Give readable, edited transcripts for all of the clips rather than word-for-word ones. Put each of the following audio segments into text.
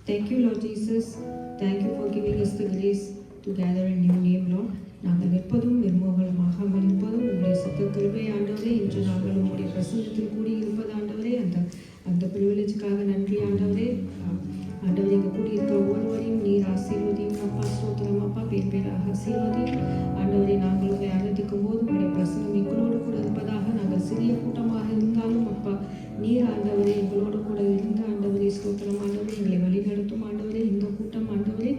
Thank you, Lord Jesus. Thank you for giving us the grace to gather in your name, Lord. நாங்கள் நிற்பதும் நிர்மோகமாகாமல் இருப்பதும் உங்களுடைய சுத்த கிருபை ஆண்டவரே. இன்று நாங்கள் உங்களுடைய பிரசன்னத்தில் கூடி இருப்பது ஆண்டவரே, அந்த ப்ரிவிலேஜுக்காக நன்றி ஆண்டவரே. ஆண்டவரே, இங்கே கூடியிருக்க ஒவ்வொருவரையும் நீர் ஆசீர்வதியும் அப்பா. ஸ்தோத்திரம் அப்பா, பேர் பேராக ஆசீர்வதியும் ஆண்டவரே. நாங்கள் உங்களை ஆராதிக்கும் போது உங்களுடைய பிரசன்னம் எங்களோடு கூட இருப்பதாக. நாங்கள் சிறிய கூட்டமாக இருந்தாலும் அப்பா, நீர் ஆண்டவரே எங்களோடு கூட இருந்த ஆண்டவரே. ஸ்தோத்திரம் ஆண்டவரே, எங்களை வழிநடத்தும் ஆண்டவரே. இந்த கூட்டம் ஆண்டவரே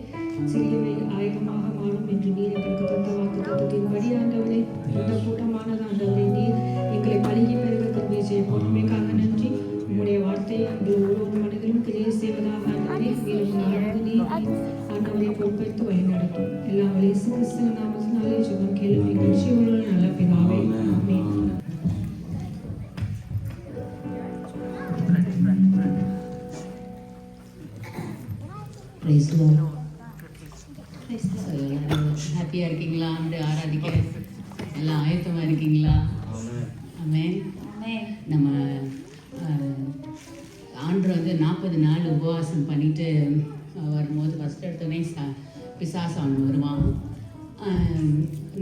சிறியவை ஆயிரமாக மாறும் என்று நீர் எங்களுக்கு தந்த வாக்கு தத்துவத்தின்படி ஆண்டவரே, இந்த கூட்டமானது ஆண்டவரே நீர் எங்களை பழகி பெருக கிருபை செய்ய பொறுமைக்காக நன்றி. உங்களுடைய வார்த்தையை எங்கள் ஒவ்வொரு மனதிலும் கிரியை செய்வதாக ஆண்டவரே. மேலும் நாடு நீர் ஆண்டவரை பொறுப்பேற்று வழி நடத்தும். எல்லாம் இயேசு கிறிஸ்துவின் நாமத்தினாலே ஜெபம் கேளும் எங்கள் ஜீவனுள்ள நல்ல பிதாவே, ஆமென். ஹாப்பியாக இருக்கீங்களா? ஆண்டு ஆராதிக்க எல்லாம் ஆயத்தமாக இருக்கீங்களா? ஆமென். நம்ம ஆண்டு 40 நாள் உபவாசம் பண்ணிட்டு வரும்போது ஃபஸ்ட் எடுத்தோடனே பிசாசு அவன் வருவான்.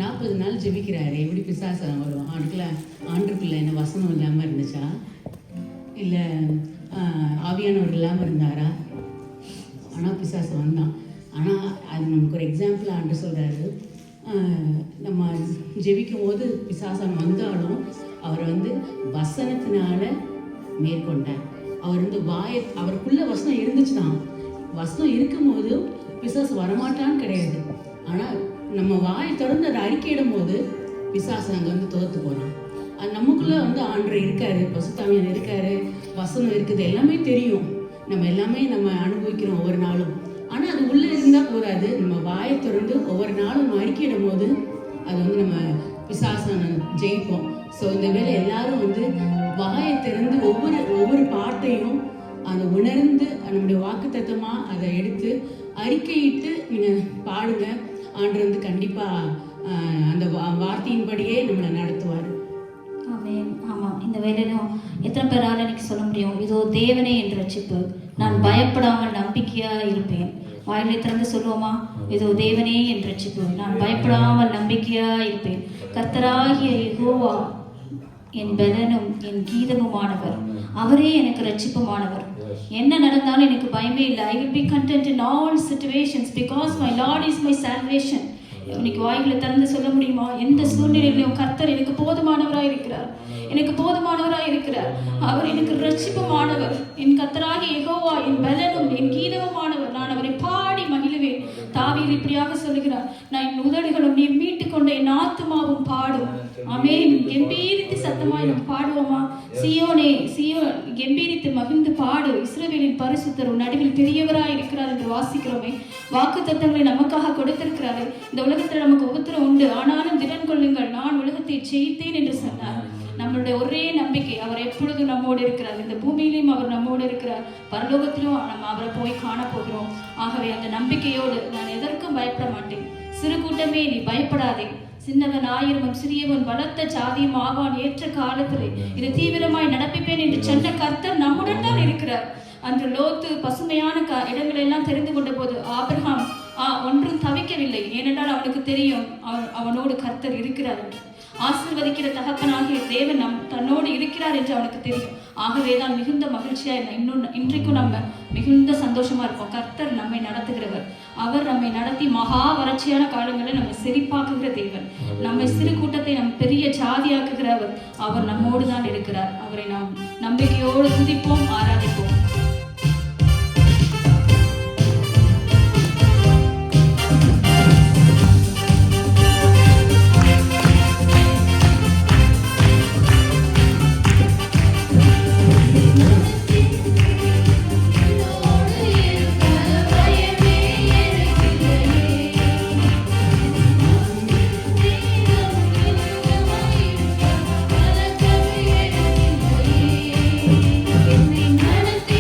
40 நாள் ஜெபிக்கிறாரு. எப்படி பிசாசு அவன் வருவான்? அதுக்குள்ள ஆண்டுக்குள்ள என்ன வசனம் இல்லாமல் இருந்துச்சா, இல்லை ஆவியானவர் இல்லாமல் இருந்தாரா? ஆனால் பிசாசு வந்தான். ஆனால் அது நமக்கு ஒரு எக்ஸாம்பிள் ஆண்டு சொல்கிறாரு. நம்ம ஜெபிக்கும் போது பிசாசன் வந்தாலும் அவர் வசனத்தினால மேற்கொண்டார். அவர் அவருக்குள்ள வசனம் இருந்துச்சு தான். வசனம் இருக்கும்போது பிசாசு வரமாட்டான்னு கிடையாது. ஆனால் நம்ம வாயை தொடர்ந்து அதை அறிக்கையிடும் போது பிசாசு அங்கே தோற்று போகிறான். அது நமக்குள்ளே ஆண்டவர் இருக்காரு, பசுத்தாமியார் இருக்காரு, வசனம் இருக்குது, எல்லாமே தெரியும். நம்ம எல்லாமே நம்ம அனுபவிக்கிறோம் ஒவ்வொரு நாளும். ஆனால் அது உள்ளே இருந்தால் போதாது. நம்ம வாயை திறந்து ஒவ்வொரு நாளும் நம்ம அறிக்கையிடும் போது அது நம்ம பிசாசனை ஜெயிப்போம். ஸோ இந்த வேலை எல்லாரும் வாயை திறந்து ஒவ்வொரு பாட்டையும் அதை உணர்ந்து நம்முடைய வாக்கு தத்துவமாக அதை எடுத்து அறிக்கையிட்டு நீங்கள் பாடுங்க. ஆண்டு கண்டிப்பாக அந்த வார்த்தையின்படியே நம்மளை நடத்துவார். ஆமாம், இந்த வேலையிலும் எத்தனை பேரால் இன்னைக்கு சொல்ல முடியும், இதோ தேவனே என்ற ரட்சிப்பு, நான் பயப்படாமல் நம்பிக்கையாக இருப்பேன். வாயிலை திறந்து சொல்லுவோமா? இதோ தேவனே என்ற ரட்சிப்பு, நான் பயப்படாமல் நம்பிக்கையாக இருப்பேன். கர்த்தராகிய யெகோவா என் பலனும் என் கீதமுமானவர், அவரே எனக்கு ரட்சிப்புமானவர். என்ன நடந்தாலும் எனக்கு பயமே இல்லை. I will be content in all situations because my Lord is my salvation. இன்னைக்கு வாய்களை திறந்து சொல்ல முடியுமா? எந்த சூழ்நிலையிலும் கர்த்தர் எனக்கு போதுமானவராக இருக்கிறார், எனக்கு போதுமானவராக இருக்கிறார். அவர் எனக்கு ரட்சிப்புமானவர். என் கர்த்தராகிய யெகோவா என் பலனும் என் கீதமுமானவர், நான் அவரை பாடி மகிழுவேன். தாவீது இப்படியாக சொல்லுகிறார், நான் என் உதடுகளும் நீர் மீட்டு கொண்ட என் ஆத்துமாவும் பாடும். ஆமென். கெம்பீரித்து சத்தமாய் நாம் பாடுவோமா? சியோனே சியோன் கெம்பீரித்து மகிழ்ந்து பாடு, இஸ்ரவேலின் பரிசுத்தர் உன் நடுவில் பெரியவராய் இருக்கிறார் என்று வாசிக்கிறோமே. வாக்கு தத்தங்களை நமக்காக கொடுத்திருக்கிறாரு. இந்த உலகத்தில் நமக்கு உபத்திரம் உண்டு, ஆனாலும் திடன் கொள்ளுங்கள், நான் உலகத்தை ஜெயித்தேன் என்று சொன்னார். நம்மளுடைய ஒரே நம்பிக்கை, அவர் எப்பொழுதும் நம்மோடு இருக்கிறார். இந்த பூமியிலும் அவர் நம்மோடு இருக்கிறார், பரலோகத்திலும் நம்ம அவரை போய் காண போகிறோம். ஆகவே அந்த நம்பிக்கையோடு நான் எதற்கும் பயப்பட மாட்டேன். சிறு கூட்டமே நீ பயப்படாதே, சின்னவன் ஆயிரமும் சிறியவன் பலத்த ஜாதியும் ஆவான் ஏற்ற காலத்திலே இது தீவிரமாய் நடப்பிப்பேன் என்று சொன்ன கர்த்தர் நம்முடன் தான் இருக்கிறார். அன்று லோத்து பசுமையான இடங்கள் எல்லாம் தெரிந்து கொண்ட போது ஆபிரகாம் ஒன்றும் தவிக்கவில்லை. ஏனென்றால் அவனுக்கு தெரியும் அவனோடு கர்த்தர் இருக்கிறார் என்று. ஆசீர்வதிக்கிற தகப்பனாகிய தேவன் தன்னோடு இருக்கிறார் என்று அவனுக்கு தெரியும். ஆகவேதான் மிகுந்த மகிழ்ச்சியா இன்றைக்கும் நம்ம மிகுந்த சந்தோஷமா இருப்போம். கர்த்தர் நம்மை நடத்துகிறவர். அவர் நம்மை நடத்தி மகா வறட்சியான காலங்களில் நம்மை செழிப்பாக்குகிற தேவன். நம்மை சிறு கூட்டத்தை நம் பெரிய ஜாதியாக்குகிறவர். அவர் நம்மோடு தான் இருக்கிறார். அவரை நாம் நம்பிக்கையோடு துதிப்போம், ஆராதிப்போம். நடத்தி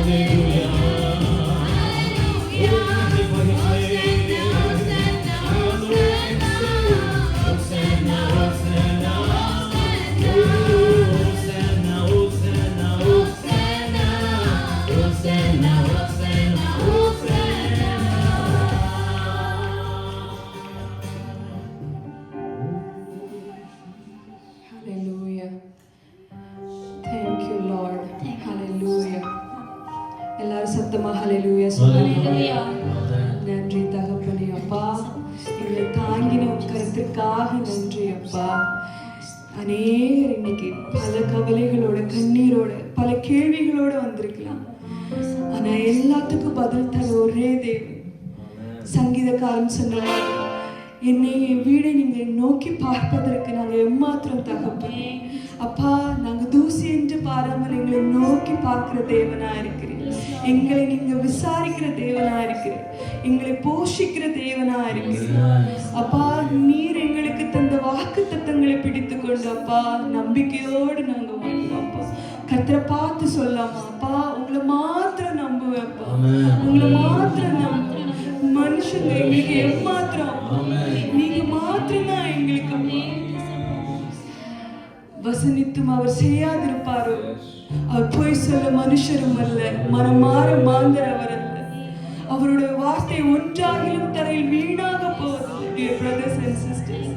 Hallelujah. Thank you, Lord. Hallelujah. எல்லாரும் சத்தமா ஹalleluya சொல்லுங்க. நன்றி தகப்பனே அப்பா, எங்களை தாங்கின கருத்துக்காக நன்றி அப்பா. அநேகர் இன்னைக்கு பல கவலைகளோட, கண்ணீரோட, பல கேள்விகளோட வந்திருக்கலாம். ஆனா எல்லாத்துக்கும் பதில் தர ஒரே தேவன். சங்கீதக்காரன் சொன்னார், என்னை என் வீடை நீங்க நோக்கி பார்ப்பதற்கு நாங்கள் எம்மாத்திரம் தகப்பனே அப்பா, நாங்கள் தூசி என்று பாராமல் எங்களை நோக்கி பார்க்கிற தேவனா இருக்கிறேன். எங்களை நீங்க விசாரிக்கிற தேவனா இருக்கிறேன். எங்களை போஷிக்கிற தேவனா இருக்கிறேன். அப்பா, நீர் எங்களுக்கு தந்த வாக்கு தத்தங்களை பிடித்து கொண்டு அப்பா நம்பிக்கையோடு நாங்க வருவோம் அப்பா. கர்த்தரை பார்த்து சொல்லாமா அப்பா, உங்களை மாத்திரம் நம்புவேன் அப்பா, உங்களை மாத்திரம் நம்புவேன். மனுஷங்க எங்களுக்கு எம்மாத்திரம், நீங்க மாத்திரம் தான் எங்களுக்கு. வசனித்தும் அவர் செய்யாதிருப்பாரோ, அவர் பொய் சொல்ல மனுஷரும் அல்ல, மனம் மாற மாந்தர் அவர் அல்ல. அவருடைய வார்த்தை ஒன்றாகிலும் தரையில் வீணாக போவதில்லை. Dear brothers and sisters,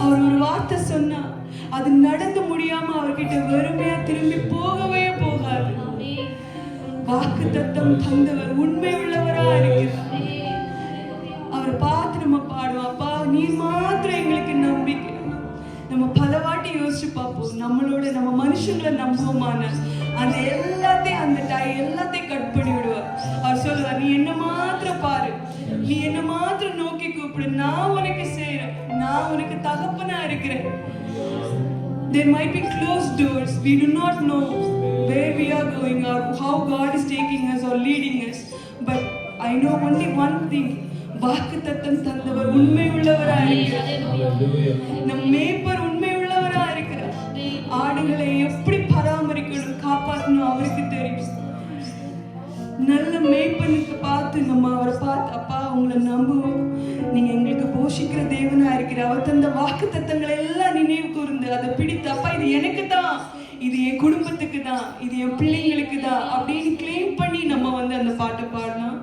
அவர் ஒரு வார்த்தை சொன்னா அது நடந்து முடியாம அவர்கிட்ட வெறுமையா திரும்பி போகவே போகாது. வாக்கு தத்தம் தந்தவர் உண்மை உள்ளவரா இருக்கிறார். அவரை பார்த்து நம்ம பாடுவோம், அப்பா நீ மாத்திரம் எங்களுக்கு நம்பிக்கை. நம்ம பல வாட்டி யோசிச்சு பார்ப்போம், நம்மளோட நம்ம மனுஷங்களை நம்புவோமான அந்த எல்லாத்தையும் எல்லாத்தையும் கட் பண்ணி விடுவார். அவர் சொல்லுவார், நீ என்ன மாத்திரம் பாரு, நீ என்ன மாத்திரம் நோக்கி கூப்பிடு, நான் உனக்கு செய்யறேன், நான் உனக்கு தகப்பனா இருக்கிறேன். There might be closed doors. We do not know where we are going or how God is taking us or leading us. But I know only one thing. வாக்கு தத்தம் தந்தவர் உண்மை உள்ளவரா இருக்கிறார். நம் மேய்ப்பர் உண்மை உள்ளவரா இருக்கிறார். ஆடுகளை எப்படி பராமரிக்கணும், காப்பாற்றணும் அவருக்கு தெரியும். நல்ல மேய்ப்பனுக்கு பார்த்து நம்ம அவரை பார்த்து, அப்பா உங்களை நம்புவோம், நீங்க எங்களுக்கு போஷிக்கிற தேவனா இருக்கிற. அவர் தந்த வாக்கு தத்தங்களை எல்லாம் நினைவு கூர்ந்து அதை பிடித்து, அப்பா இது எனக்கு தான், இது என் குடும்பத்துக்கு தான், இது என் பிள்ளைங்களுக்கு தான் அப்படின்னு கிளைம் பண்ணி நம்ம அந்த பாட்டை பாடலாம்.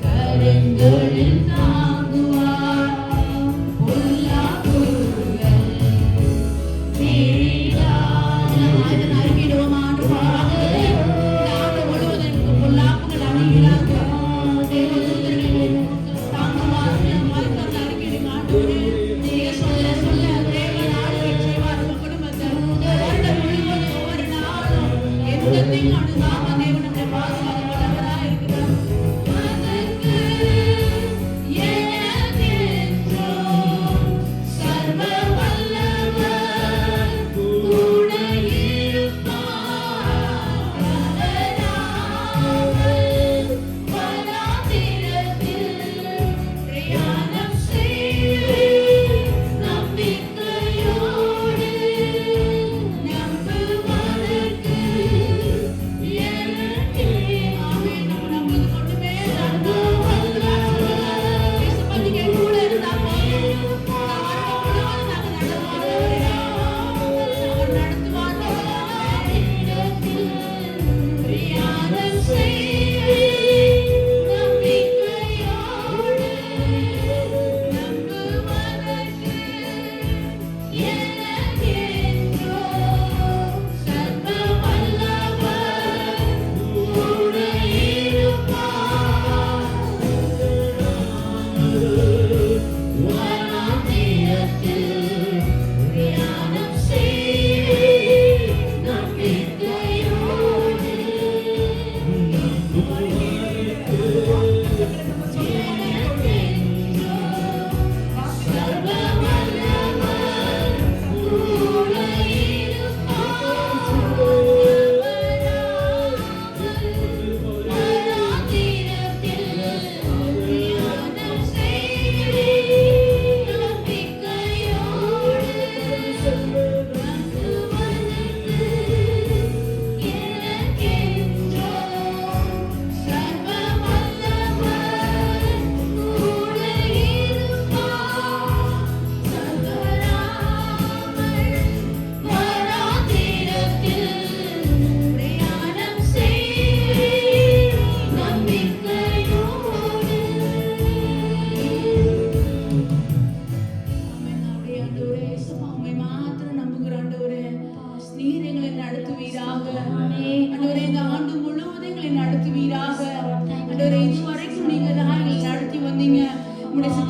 கரங்களில்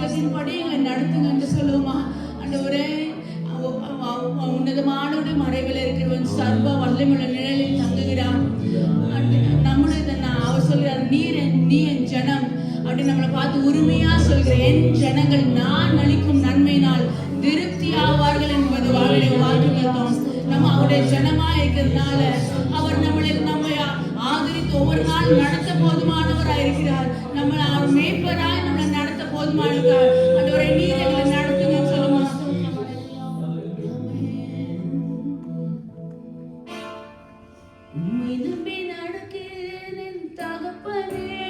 சித்தத்தின்படி எங்களை நடத்துங்க என்று சொல்லுவோமா. ஆண்டவரே, உன்னதமானோட மறைவில் இருக்கிறவன் சர்வ வல்லமையுள்ள நிழலில் தங்குகிறான். நம்முடைய அவர் சொல்கிறார், நீ என் ஜனம் அப்படி நம்மளை பார்த்து உரிமையா சொல்கிற என் ஜனங்கள் நான் அளிக்கும் நன்மையினால் திருப்தி ஆவார்கள் என்பது வாக்குத்தத்தம். நம்ம அவருடைய ஜனமா இருக்கிறதுனால அவர் நம்மளை ஆதரித்து ஒவ்வொரு நாள் நடத்த போதுமானவராய் இருக்கிறார். நம்மளை அவர் மேய்ப்பராய் நம்மளை நடத்த போதுமானவர். ஆண்டவரே, நீர் எங்களை நடத்துங்க சொல்லுமா. உம்மை நம்பி நடக்கிறேன் என் தகப்பனே,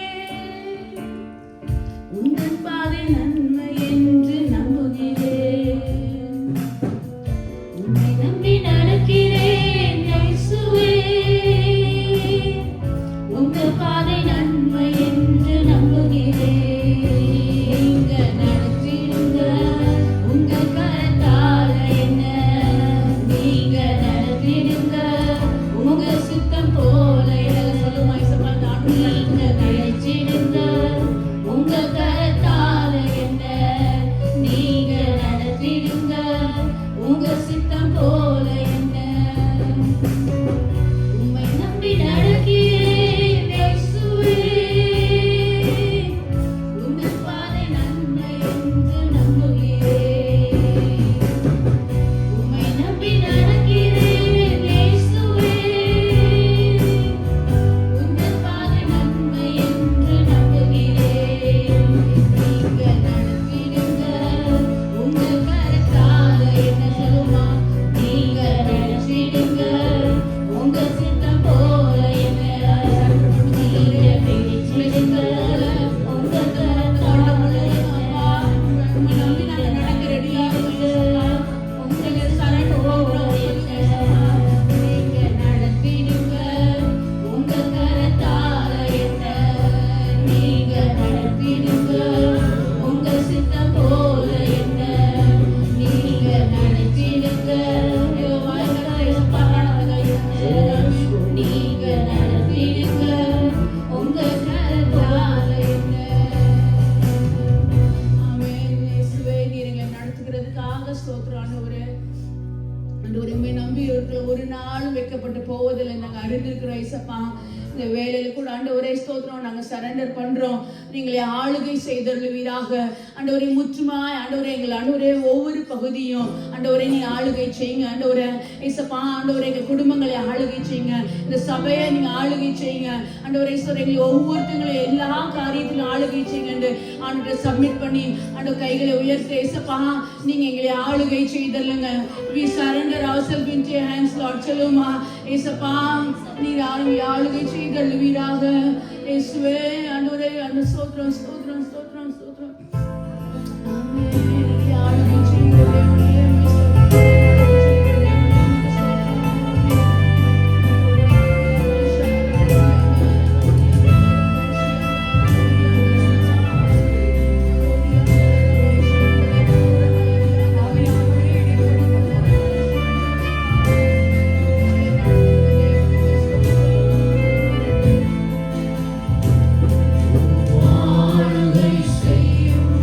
உங்கள் பாதை நன்மை என்று நம்புகிறேன். உம்மை நம்பி நடக்கிறேன் இயேசுவே, உங்கள் பாதை நன்மை என்று நம்புகிறேன். நீங்க நடத்திடுங்க உங்கள் கரத்தால என்ன, நீங்க நடத்திடுங்க உங்க சித்தம் போல. சொல்லுமா இசப்பா, நீங்க நினைச்சிடுங்க உங்க கரத்தால என்ன, நீங்க நடத்திடுங்க உங்க சித்தம் போல என்ன. உம்மை நம்பி நடக்கிறேன் இயேசுவே, உங்கள் பாதை நன்மை என்று நம்புகிறேன். உம்மை நம்பி நடக்கிறேன் இயேசுவே, உங்கள் பாதை நன்மை என்று நம்புகிறேன். நீங்க நடத்திடுங்க உங்கள் கரத்தால என்ன சொல்லுமா, நீங்க நடத்திடுங்க உங்க சித்தம் போல என்ன. நீங்க பிடிச்சிடுங்க உங்க கரத்தால என்ன, நம்பி நாங்க நடக்க ரெடியாகுங்க உங்களை சரண் போல என்ன. நீங்க நடத்திடுங்க உங்க கரத்தால என்ன, நீங்க நடத்திடுங்க உங்க சித்தம் போல என்ன. நீங்க நடத்திடுங்க நீங்க நடத்திடுங்க உங்க கரத்தால என்ன. ஆமென். இயேசுவே, நீர் எங்களை நடத்துகிறதுக்காக ஸ்தோத்திரம் ஆண்டவரே. ஆண்டவரே, உம்மை நம்பி ஒரு நாளும் வைக்கப்பட்டு போவதில்லை நாங்கள் அறிந்திருக்கிறோம் இயேசப்பா. இந்த வேலையில கூட ஆண்டவரே ஸ்தோத்திரம், நாங்கள் சரண்டர் பண்றோம். நீங்களே ஆளுகை செய்தருளுவீராக ஆண்டவரே. முற்றுமாய் ஆண்டவரே எங்கள் ஆண்டவரே ஒவ்வொரு பகுதியும் ஆண்டவரே நீ ஆளுகை செய்யுங்க ஆண்டவரே இயேசப்பா. ஆண்டவரே எங்கள் குடும்பங்களை ஆளுகை செய்யுங்க, இந்த சபையை நீங்க ஆளுகை செய்யுங்க ஆண்டவரே. எங்களை ஒவ்வொருத்தங்களையும் எல்லா காரியத்திலும் ஆளுகை செய்யுங்க ஆண்டவரை சப்மிட் பண்ணி ஆண்டவர் கைகளை உயர்த்த இயேசப்பா, நீங்க எங்களை ஆளுகை செய்தல்லுங்க. we surrender ourselves into your hands Lord. சொல்லுமா இயேசப்பா, நீர் ஆளுகை செய்தல்லுவீராக இயேசுவே. ஆண்டவரே ஸ்தோத்திரம் ஸ்தோத்திரம் ஸ்தோத்திரம் ஸ்தோத்திரம். ஆமென். ஆளுகை செய்தல்லுவீராக ஆளுகை செய்யும்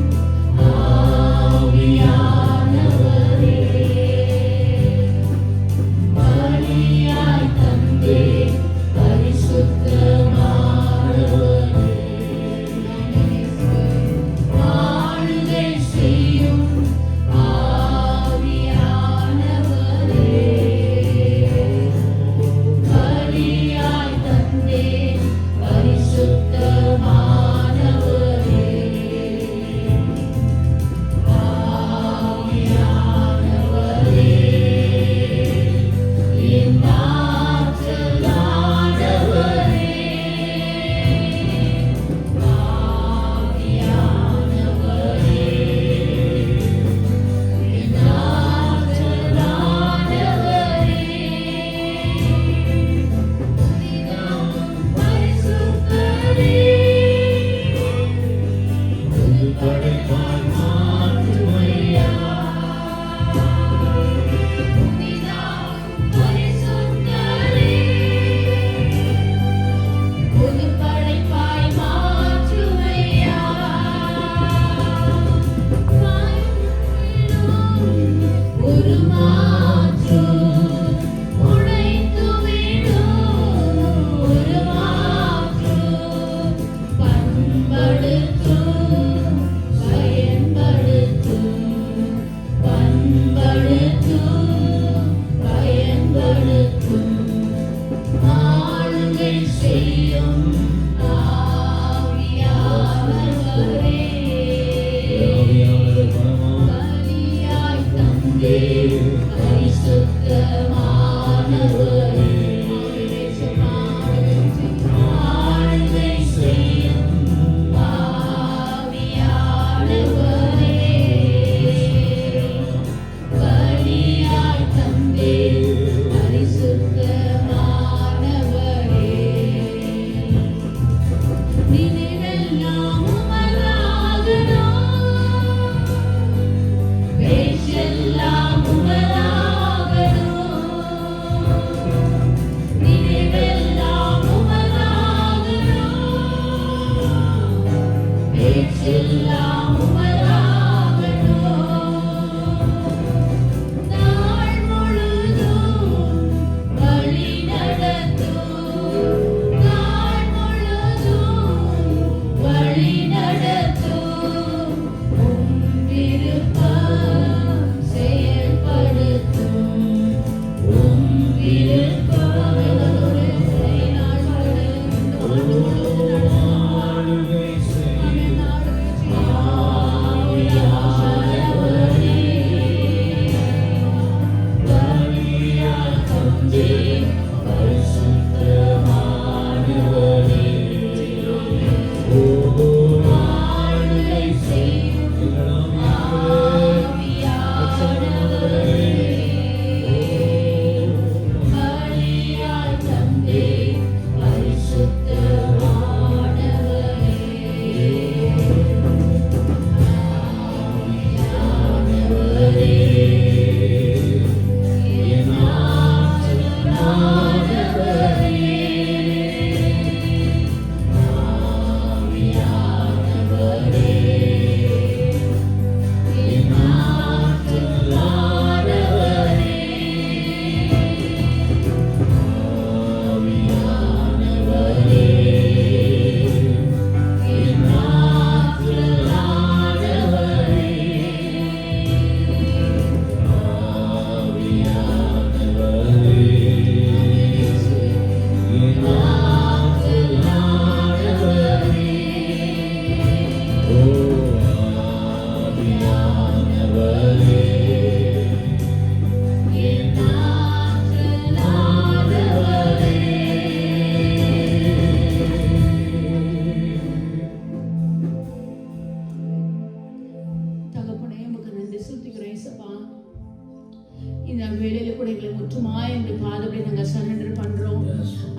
இந்த வேளையில கூட எங்களை முற்றுமாய் எங்களுடைய பாதங்களை நாங்கள் சரண்டர் பண்றோம்.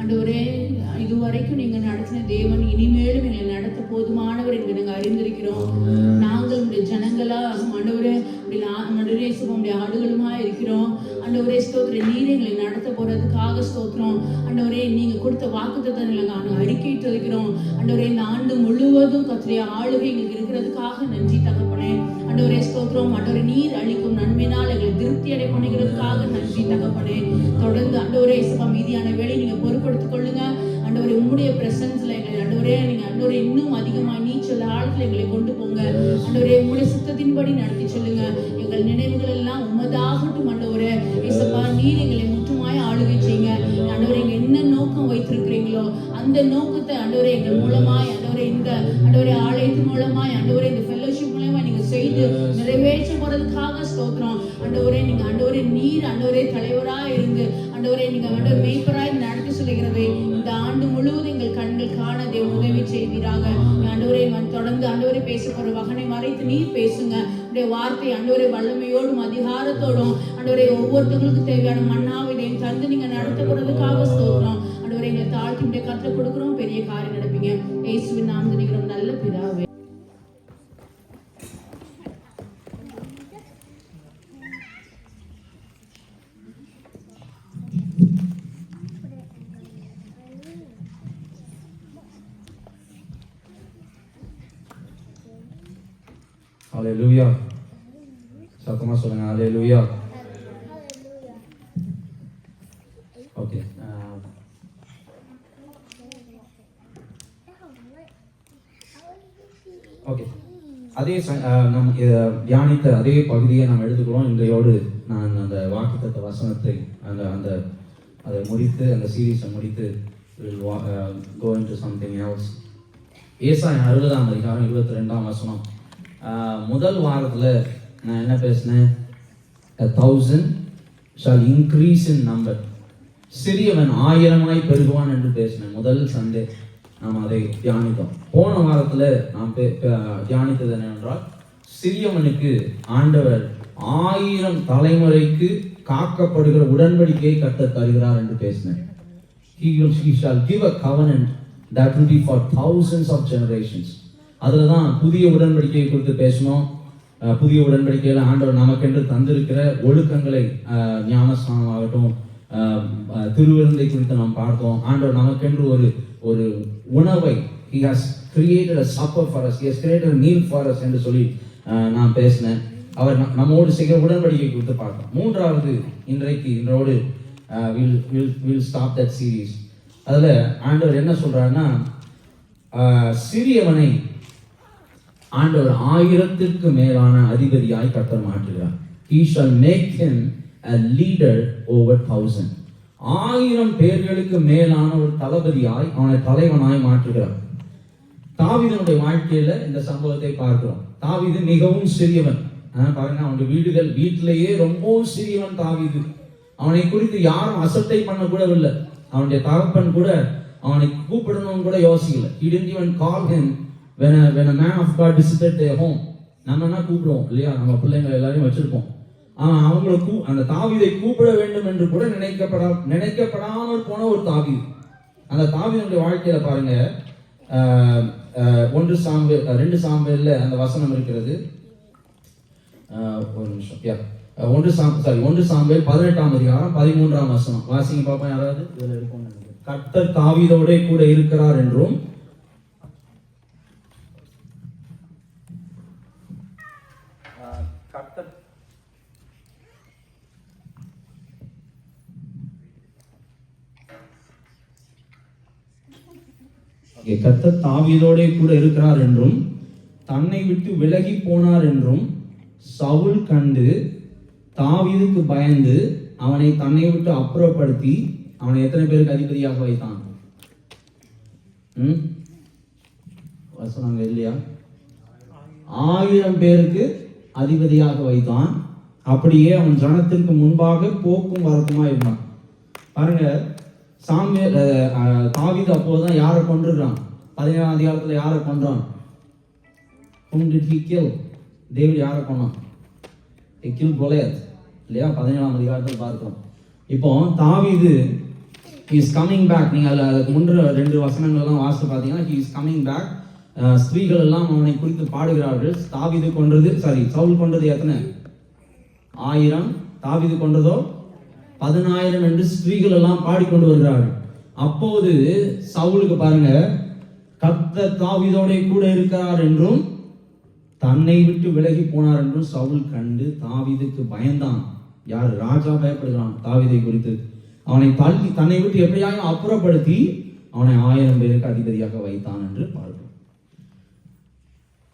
ஆண்டவரே, இதுவரைக்கும் நீங்க நடத்தின தேவன் இனிமேலும் எங்களை நடத்த போதுமானவர் என்று நாங்கள் அறிந்திருக்கிறோம். நாங்கள் உடைய ஜனங்களா ஆண்டவரே, உடைய சுபமுடைய ஆடுகளுமா இருக்கிறோம். ஆண்டவரே ஸ்தோத்திரம், நீர் எங்களை நடத்த போறதுக்காக ஸ்தோத்திரம். ஆண்டவரே, நீங்க கொடுத்த வாக்குத்தத்தங்களை நாங்கள் அறிக்கையிட்டு இருக்கிறோம். ஆண்டவரே, இந்த ஆண்டு முழுவதும் கர்த்தருடைய ஆளுகை எங்களுக்கு இருக்கிறதுக்காக நன்றி தகப்பனே. ஆண்டவரே ஸ்தோத்திரம். ஆண்டவரே, நீர் அளிக்கும் நன்மையினால் எங்களை திருப்தி அடை பண்ணுகிறதுக்காக நன்றி தகப்பனே. தொடர்ந்து ஆண்டவரே இயேசுவா, மீதியான வேலை நீங்க பொறுப்படுத்திக் கொள்ளுங்க. ஆண்டவரே, உம்முடைய பிரசன்ஸ்ல எங்களை ஆண்டவரே நீங்க ஆண்டவரே இன்னும் அதிகமாக நீச்சல் ஆழத்துல எங்களை கொண்டு போங்க. ஆண்டவரே, உம்முடைய சித்தத்தின்படி நடத்தி சொல்லுங்க. எங்கள் நினைவுகள் எல்லாம் உமதாகட்டும். ஆண்டவரே இயேசுவா, நீர் எங்களை முற்றுமாய் ஆளுகை செய்யுங்க. ஆண்டவரே, எங்க என்ன நோக்கம் வைத்திருக்கிறீங்களோ அந்த நோக்கத்தை ஆண்டவரே எங்கள் மூலமாய் ஆண்டவரே இந்த ஆண்டவரே ஆலயத்து மூலமாய் ஆண்டவரே இந்த ஃபெல்லோஷிப் மூலமா நீங்க செய்து நிறைவேற்ற போறதுக்காக ஸ்தோத்திரம். ஆண்டவரே, நீங்க ஆண்டவரே நீர் ஆண்டவரே தலைவராய் இருந்து ஆண்டவரே நீங்க ஆண்டவர் மேய்ப்பராய் நடத்தி சொல்லுகிறது. இந்த ஆண்டு முழுவதும் எங்கள் கண்கள் காண தேவ உதவி செய்வீராக. ஆண்டவரே, தொடர்ந்து ஆண்டவரே பேச போற வகனை மறைத்து நீர் பேசுங்க. உடைய வார்த்தை ஆண்டவரே வல்லமையோடும் அதிகாரத்தோடும் ஆண்டவரே ஒவ்வொருத்தவங்களுக்கு தேவையான மன்னாவிலையும் தந்து நீங்க நடத்த போறதுக்காக ஸ்தோத்திரம். ஆண்டவரே, எங்களை தாழ்த்தி உடைய கற்று கொடுக்கிறோம். பெரிய காரியம் நடப்பீங்க. இயேசுவின் நாமத்தில் நினைக்கிறோம் நல்ல பிதாவே. Hallelujah. சத்தமா சொல்லுங்க. Hallelujah. Okay. Okay. அதே நம் தியானித்த அதே பகுதியை நாம் எடுத்துக்கிறோம். இன்றையோடு நான் அந்த வாக்குத்தத்த வசனத்தை அதை முடித்து அந்த சீரீஸை முடித்து go into something else. ஏசாயா 60ஆம் அதிகாரம் 22ஆம் வசனம். முதல் வாரத்தில் நான் என்ன பேசினேன்? 1,000 shall increase in number. சிறியவன் 1000 பெருகுவான் என்று பேசினேன். முதல் சண்டே நாம் அதை தியானித்தோம். போன வாரத்தில் நாம் தியானித்தது என்னவென்றால், சிறியவனுக்கு ஆண்டவர் 1000 தலைமுறைக்கு காக்கப்படுகிற உடன்படிக்கையை கட்ட தருகிறார் என்று பேசினேன். He shall give a covenant that will be for thousands of generations. அதில் தான் புதிய உடன்படிக்கையை குறித்து பேசணும். புதிய உடன்படிக்கையில் ஆண்டவர் நமக்கென்று தந்திருக்கிற ஒழுக்கங்களை, ஞானஸ்நானம் ஆகட்டும், திருவிருந்தை குறித்து நாம் பார்த்தோம். ஆண்டவர் நமக்கென்று ஒரு உணவை He has created a supper for us, he has created a meal for us என்று சொல்லி நான் பேசினேன். அவர் நம்மோடு செய்ய உடன்படிக்கை கொடுத்து பார்த்தோம். மூன்றாவது இன்றோடு we'll stop that series. அதுல ஆண்டவர் என்ன சொல்றாருன்னா, சிறியவனை ஆண்டவர் 1000க்கு மேலான அதிபதியாய் கர்த்தர் மாற்றுகிறார். He shall make him a leader over 1000. 1000 பேர்களுக்கு மேலான ஒரு தளபதியாய், அவனை தலைவனாய் மாற்றுகிறார். தாவீதுடைய வாழ்க்கையில இந்த சம்பவத்தை பார்க்கிறோம். தாவீது மிகவும் சிறியவன். பாருங்க, அவனுடைய வீட்டிலேயே ரொம்பவும் சிறியவன் தாவீது. அவனை குறித்து யாரும் அசட்டை பண்ண கூட இல்லை. அவனுடைய தகப்பன் கூட அவனை கூப்பிடணும் கூட யோசிக்கல. He didn't even call him when a man of God visited their home. நம்ம என்ன கூப்பிடுவோம் இல்லையா, நம்ம பிள்ளைங்களை எல்லாரையும் வச்சிருப்போம். அவங்களை அந்த தாவீதை கூப்பிட வேண்டும் என்று கூட நினைக்கப்படாமல் போன ஒரு தாவீது. அந்த தாவீதுடைய வாழ்க்கையில பாருங்க, 2 சாமுவேல்ல அந்த வசனம் இருக்கிறது. ஒரு நிமிஷம். 1 சாமுவேல் 18ஆம் அதிகாரம் 13ஆம் வசனம் வாசிங்க பாப்பா. யாராவது இதுல இருக்கும். கர்த்தர் தாவீதோட கூட இருக்கிறார் என்றும் கர்த்தர் தாவீதோட கூட இருக்கிறார் என்றும் தன்னை விட்டு விலகி போனார் என்றும் சவுல் கண்டு தாவீதுக்கு பயந்து அவனை தன்னை விட்டு அப்புறப்படுத்தி அவனை எத்தனை பேருக்கு அதிபதியாக வைத்தான்? வசனம் இல்லையா? 1000 பேருக்கு அதிபதியாக வைத்தான். அப்படியே அவன் ஜனத்திற்கு முன்பாக போக்கும் வரக்குமா இருந்தான். பாருங்க, தாவீது அப்போதுதான் யாரை கொண்டிருக்கிறான்? 17ஆம் அதிகாரத்துல யாரை கொன்றான்? Whom did he kill? தேவன் யாரை கொன்னான்? He killed Goliath இல்லையா? 17ஆம் அதிகாரத்தில் பார்க்கிறோம். இப்போ தாவீது he is coming back. நீங்க அதுக்கு முன்ன 2 வசனங்கள் எல்லாம் வாசித்து பார்த்தீங்கன்னா he is coming back. ஸ்திரீகள் எல்லாம் அவனை குறித்து பாடுகிறார்கள். தாவீது கொன்றது, சவுல் கொன்றது எத்தனை? 1000. தாவீது கொன்றதோ 10000 என்று ஸ்திரீகள் எல்லாம் பாடிக்கொண்டு வருகிறார்கள். அப்போது சவுலுக்கு பாருங்க, கர்த்தர் தாவீதோட கூட இருக்கிறார் என்றும் தன்னை விட்டு விலகி போனார் என்றும் சவுல் கண்டு தாவீதுக்கு பயந்தான். யார்? ராஜா பயப்படுகிறான் தாவீதை குறித்து. அவனை தள்ளி தன்னை விட்டு எப்படியாயும் அப்புறப்படுத்தி அவனை 1000 பேருக்கு அதிபதியாக வைத்தான் என்று பார்க்கிறோம்.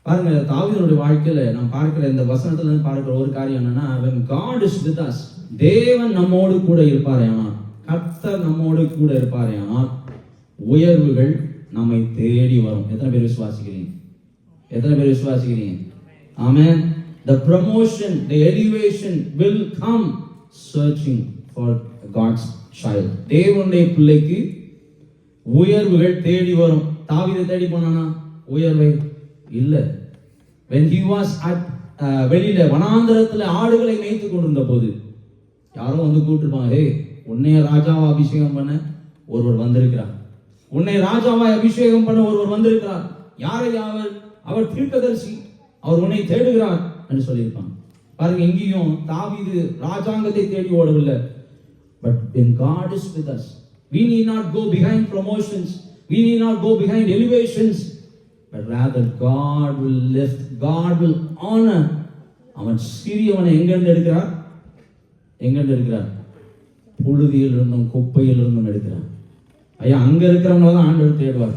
பாருங்க, தாவீதுடைய வாழ்க்கையில நாம் பார்க்கிற இந்த வசனத்துல இருந்து பார்க்கிற ஒரு காரியம் என்னன்னா, when God is with us, தேவன் நம்மோடு கூட இருப்பாரேயானால், கர்த்தர் நம்மோடு கூட இருப்பாரேயானால் உயர்வுகள் நம்மை தேடி வரும். எத்தனை பேர் விசுவாசிக்கிறீங்க? Amen. The promotion, the elevation will come searching for God's child. தேவனுடைய பிள்ளைக்கு உயர்வுகள் தேடி வரும். தாவீதை தேடி போனானா உயர்வை? இல்ல. when he was at வெளியில வனாந்தரத்துல ஆடுகளை மேய்த்து கொண்டிருந்த போது யாரோ வந்து கூப்பிட்டுருப்பாங்க, ஹே, உன்னைய ராஜாவா அபிஷேகம் பண்ண ஒருவர் வந்திருக்கிறார், உன்னை ராஜாவாய் அபிஷேகம் பண்ண ஒருவர் வந்திருக்கிறார். யாரை? அவர் தீர்க்கதரிசி, அவர் உன்னை தேடுகிறார் என்று சொல்லியிருப்பாங்க. பாருங்க, இங்கேயும் தாவீது ராஜாங்கத்தை தேடி ஓடவில்லை. But when God is with us, we need not go behind promotions, we need not go behind elevations, but rather God will lift, God will honor. அவன் சிறியவனை எங்கிருந்து எடுக்கிறார்? புழுதியில் இருந்தும் குப்பையில் இருந்தும் எடுக்கிறார். ஐயா, அங்க இருக்கிறவங்க தான் ஆண்டவர் தேடுவார்.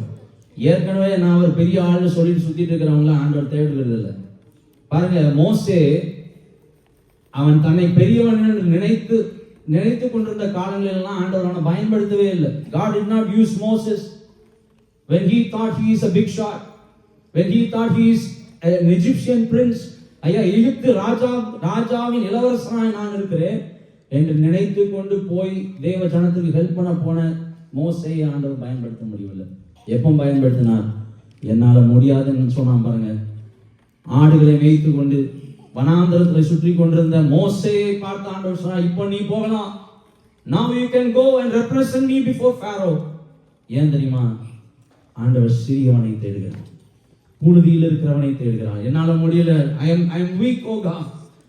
ஏற்கனவே நான் ஒரு பெரிய ஆள்னு சொல்லிட்டு சுத்திட்டு இருக்கிறவங்கள ஆண்டவர் தேடுகிறது இல்லை. பாருங்க, மோசே அவன் தன்னை பெரியவன் நினைத்து கொண்டிருந்த காலங்களில் எல்லாம் ஆண்டவர் அவனை பயன்படுத்தவே இல்லை. God did not use Moses when he thought he is a big shot, when he thought he is an Egyptian prince. ஐயா, எகிப்து ராஜாவின் இளவரசனாய் நான் இருக்கிறேன் என்று நினைத்து கொண்டு போய் தேவ ஜனத்துக்கு ஹெல்ப் பண்ண போன மோசேயை ஆண்டவர் பயன்படுத்த முடியவில்லை. எப்போ பயன்படுத்தினார்? என்னால முடியாதுன்னு சொன்னான். பாருங்க, ஆடுகளை மேய்த்து கொண்டு வனாந்தரத்தில் சுற்றி கொண்டிருந்த மோசேயை பார்த்து ஆண்டவர் சொன்னார், இப்போ நீ போகலாம், now you can go and represent me before Pharaoh. ஏன் தெரியுமா? ஆண்டவர் சிறியவனை தேடுகிறார், புழுதியில் இருக்கிறவனை தேடுகிறார். என்னால முடியல, I am weak, oh God.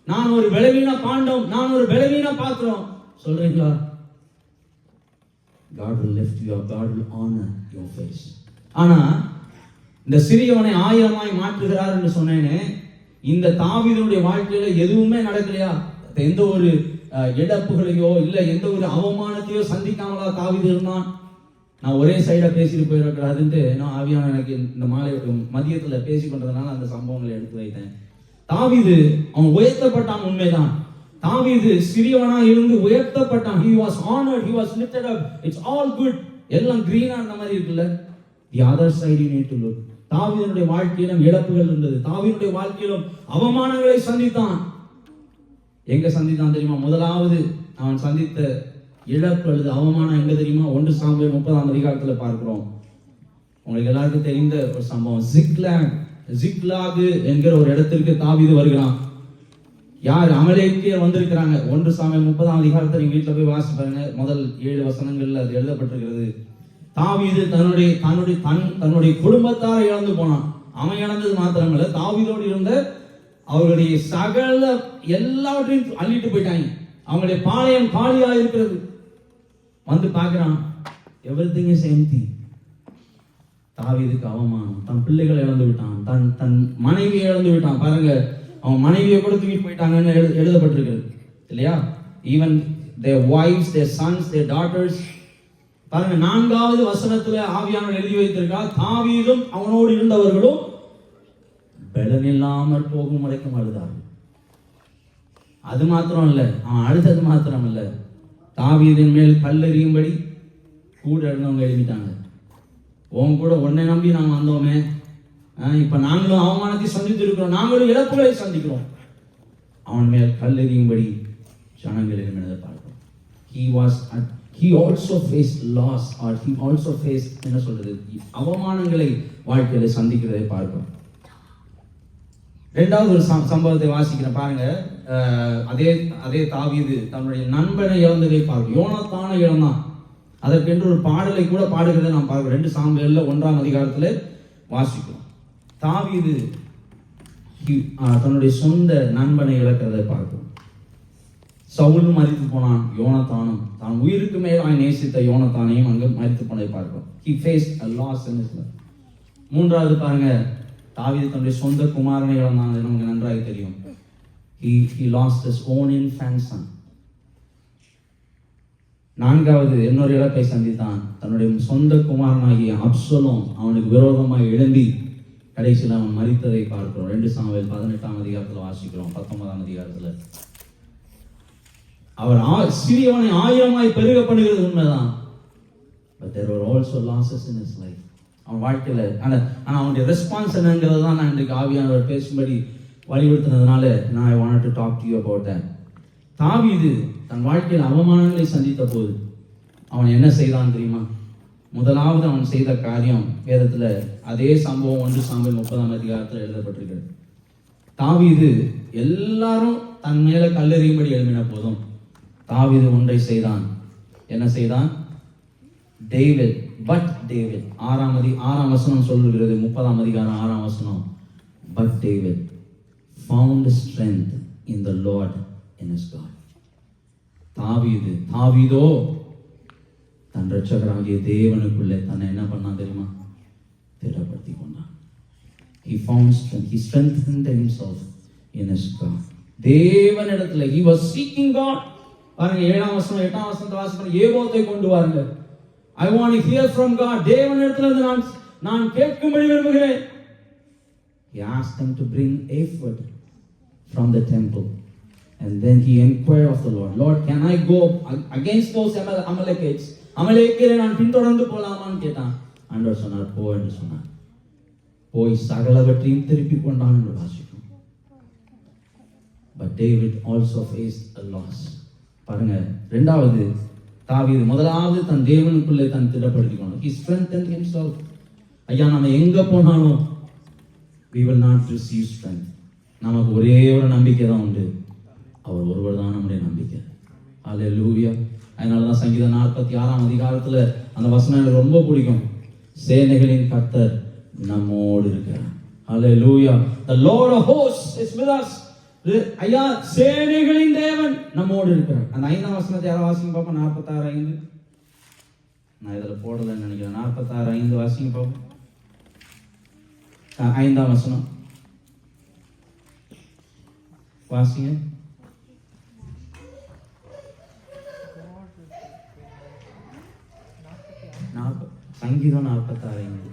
நான் ஒரு பலவீன பாண்டம், நான் ஒரு பலவீன பாத்திரம் சொல்றீங்களா? God will lift you up, God will honor your face. ஆனா இந்த சிறியவனை 1000 மாற்றுகிறார் என்று சொன்னேனே, இந்த தாவீதுடைய வாழ்க்கையில எதுவுமே நடக்கலையா? எந்த ஒரு இழப்புகளையோ இல்ல எந்த ஒரு அவமானத்தையோ சந்திக்காமலா தாவீது இருந்தான்? நான் ஒரே சைடா பேசிட்டு போயிடக்கூடாதுன்ட்டு நான் ஆவியான எனக்கு இந்த மாலை மதியத்துல பேசி கொண்டதுனால அந்த சம்பவங்களை எடுத்து வைத்தேன். தாவீது அவன் உயர்த்தப்பட்டான், உண்மைதான். தாவீது சிறியவனா இருந்து உயர்த்தப்பட்டான். he was honored, he was lifted up. It's all good. எல்லாம் கிரீனா அந்த மாதிரி இருக்குல்ல. the other side you need to look. தாவீதுடைய வாழ்க்கையிலும் இழப்புகள் இருந்தது. தாவீதுடைய வாழ்க்கையிலும் அவமானங்களை சந்தித்தான். எங்க சந்தித்தான் தெரியுமா? முதலாவது அவன் சந்தித்த இழப்பு அல்லது அவமானம் எங்க தெரியுமா? 1 சாமுவேல் 30ஆம் அதிகாரத்துல பார்க்கிறோம். உங்களுக்கு எல்லாருக்கும் தெரிந்த ஒரு சம்பவம். ஜிக்லாக் என்கிற ஒரு இடத்திற்கு தாவீது வருகிறான். யார்? அமலேக்கியர் வந்திருக்கிறாங்க. 1 சாமுவேல் 30ஆம் அதிகாரத்தை நீங்க வீட்டுல போய் வாசி பாருங்க. முதல் 7 வசனங்கள்ல அது எழுதப்பட்டிருக்கிறது. தாவீது தன்னுடைய குடும்பத்தாரை இழந்து போனான். அவன் இழந்தது மாத்திரமல்ல, தாவீதோடு இருந்த அவர்களுடைய சகல எல்லாவற்றையும் அள்ளிட்டு போயிட்டாங்க. அவங்களுடைய பாளையம் காலியா இருக்கிறது. வந்து பார்க்கிறான், எவ்ரிதிங் இஸ் எம்ப்டி. தாவீதுக்கு அவமானம். தன் பிள்ளைகளை இழந்து விட்டான், தன் மனைவியை இழந்து விட்டான். பாருங்க, அவன் மனைவியை கூட தூக்கிட்டு போயிட்டாங்கன்னு எழுதப்பட்டிருக்கிறது இல்லையா? Even their wives, their sons, their daughters. பாருங்க, 4வது வசனத்துல ஆவியானவர் எழுதி வைத்திருக்கார், தாவீதும் அவனோடு இருந்தவர்களும் பலனில்லாமற் போகும் வரைக்கும் அழுதார்கள். அது மாத்திரம் இல்ல, அவன் அழுதது மாத்திரம் இல்ல, தாவீதின் மேல் கல்லெறியும்படி கூட இருந்தவங்க எழுதிட்டாங்க. உன் கூட உன்னை நம்பி நாங்க வந்தோமே, இப்ப நாங்களும் அவமானத்தை சந்தித்து இருக்கிறோம், நாங்களும் இழப்புகளை சந்திக்கிறோம். அவன் மேல் கல்லெறியும்படி ஜனங்கள் எழுதினதை பார்க்கிறோம். He also faced loss, or he also faced என்ன சொல்றது, அவமானங்களை வாழ்க்கையில சந்திக்கிறதை பார்க்கிறோம். இரண்டாவது ஒரு சம்பவத்தை வாசிக்கிறேன் பாருங்க. அதே தாவீது தன்னுடைய நண்பனை இழந்ததை பார்க்கிறோம். யோனத்தானை இழந்தான். அதற்கென்று ஒரு பாடலை கூட பாடுகிறதை நாம் பார்க்கிறோம். 2 சாமுவேல்ல 1ஆம் அதிகாரத்துல வாசிக்கிறோம். தாவீது தன்னுடைய சொந்த நண்பனை இழக்கிறதை பார்க்கிறோம். சவுலும் மரித்து போனான், யோனத்தானும் தான் உயிருக்கு மேல் நேசித்த யோனத்தானையும் அங்கு மரித்து போனதை பார்க்கிறோம். He faced a loss in his life. 3வது பாருங்க, தாவீது தன்னுடைய சொந்த குமாரனை இழந்தான். நமக்கு நன்றாக தெரியும். He lost his own infant son. 4வது இன்னொரு இழப்பை சந்தித்தான். தன்னுடைய சொந்த குமாரனாகிய அப்சலோம் அவனுக்கு விரோதமாக எழும்பி கடைசியில் அவன் மரித்ததை பார்க்கிறோம். 2 சாமுவேல் 18ஆம் அதிகாரத்தில் வாசிக்கிறோம். 19ஆம் அதிகாரத்தில் அவர் சிறியவனை 1000 பெருக பண்ணுகிறது உண்மைதான். But there were also losses in his life. அவன் வாழ்க்கையில ஆனா அவனுடைய ரெஸ்பான்ஸ் என்னங்கிறது தான் நான் இன்றைக்கு ஆவியானவர் பேசும்படி வலியுறுத்தினதுனால நான் I wanted to talk to you about that. தாவீது தன் வாழ்க்கையில் அவமானங்களை சந்தித்த போது அவன் என்ன செய்தான் தெரியுமா? முதலாவது அவன் செய்த காரியம் வேதத்துல அதே சம்பவம் 1 சாமுவேல் 30ஆம் அதிகாரத்தில் எழுதப்பட்டிருக்கிறது. தாவீது எல்லாரும் தன் மேல கல்லெறியும்படி எழுப்பின போதும் தாவீது ஒன்றை செய்தான். என்ன செய்தான்? டேவிட் 6ஆம் வசனம் சொல்லுகிறது, 30ஆம் அதிகாரம் 6ஆம் வசனம். But David found strength in the Lord in his God. தாவீதோ தன் இரட்சகராகிய தேவனுக்குள்ளே தன்னை என்ன பண்ணான் தெரியுமா? திடப்படுத்தி கொண்டான். He found strength. He strengthened himself in his God. தேவனிடத்துல he was seeking God. பாருங்க 7ஆம் வசனம் 8ஆம் வசனத்தை வாசிப்போம். ஏபோத்தை கொண்டு வாருங்க. I want to hear from God. தேவனிடத்துல இருந்து நான் கேட்கும்படி விரும்புகிறேன். He asked them to bring ephod from the temple. And then he inquired of the Lord, Lord, can I go against those Amalekites? அமலேக்கியரை நான் பின்தொடர்ந்து போலாமான்னு கேட்டான். ஆண்டவர் சொன்னார், போ என்று சொன்னார். போய் சகலவற்றையும் திருப்பி கொண்டான் என்று வாசிக்கும். But David also faced a loss. பாருங்க, 2வது தாவீது முதலாவது தன் தேவனுக்குள்ளே தன் திடப்படுத்திக் கொண்டான். He strengthened himself. ஐயா, நம்ம எங்க போனாலும் we will not receive strength. நமக்கு ஒரே ஒரு நம்பிக்கை தான் உண்டு, அவர் ஒருவர் தான் நம்முடைய நம்பிக்கை. ஹல்லேலூயா. அதனாலதான் சங்கீதம் 46ஆம் அதிகாரத்துல அந்த வசனம் எனக்கு ரொம்ப பிடிக்கும். சேனைகளின் கர்த்தர் நம்மோடு இருக்கிறார். ஹல்லேலூயா. The Lord of hosts is with us. ஐயா, சேனைகளின் தேவன் நம்மோடு இருக்கிறார். அந்த 5ஆம் வசனத்தை யாரும் வாசிங்க பார்ப்போம். 46:5. நான் இதில் போடலன்னு நினைக்கிறேன். 46:5 வாசிங்க பார்ப்போம். 5ஆம் வசனம் வாசிங்க. சங்கீதம் 46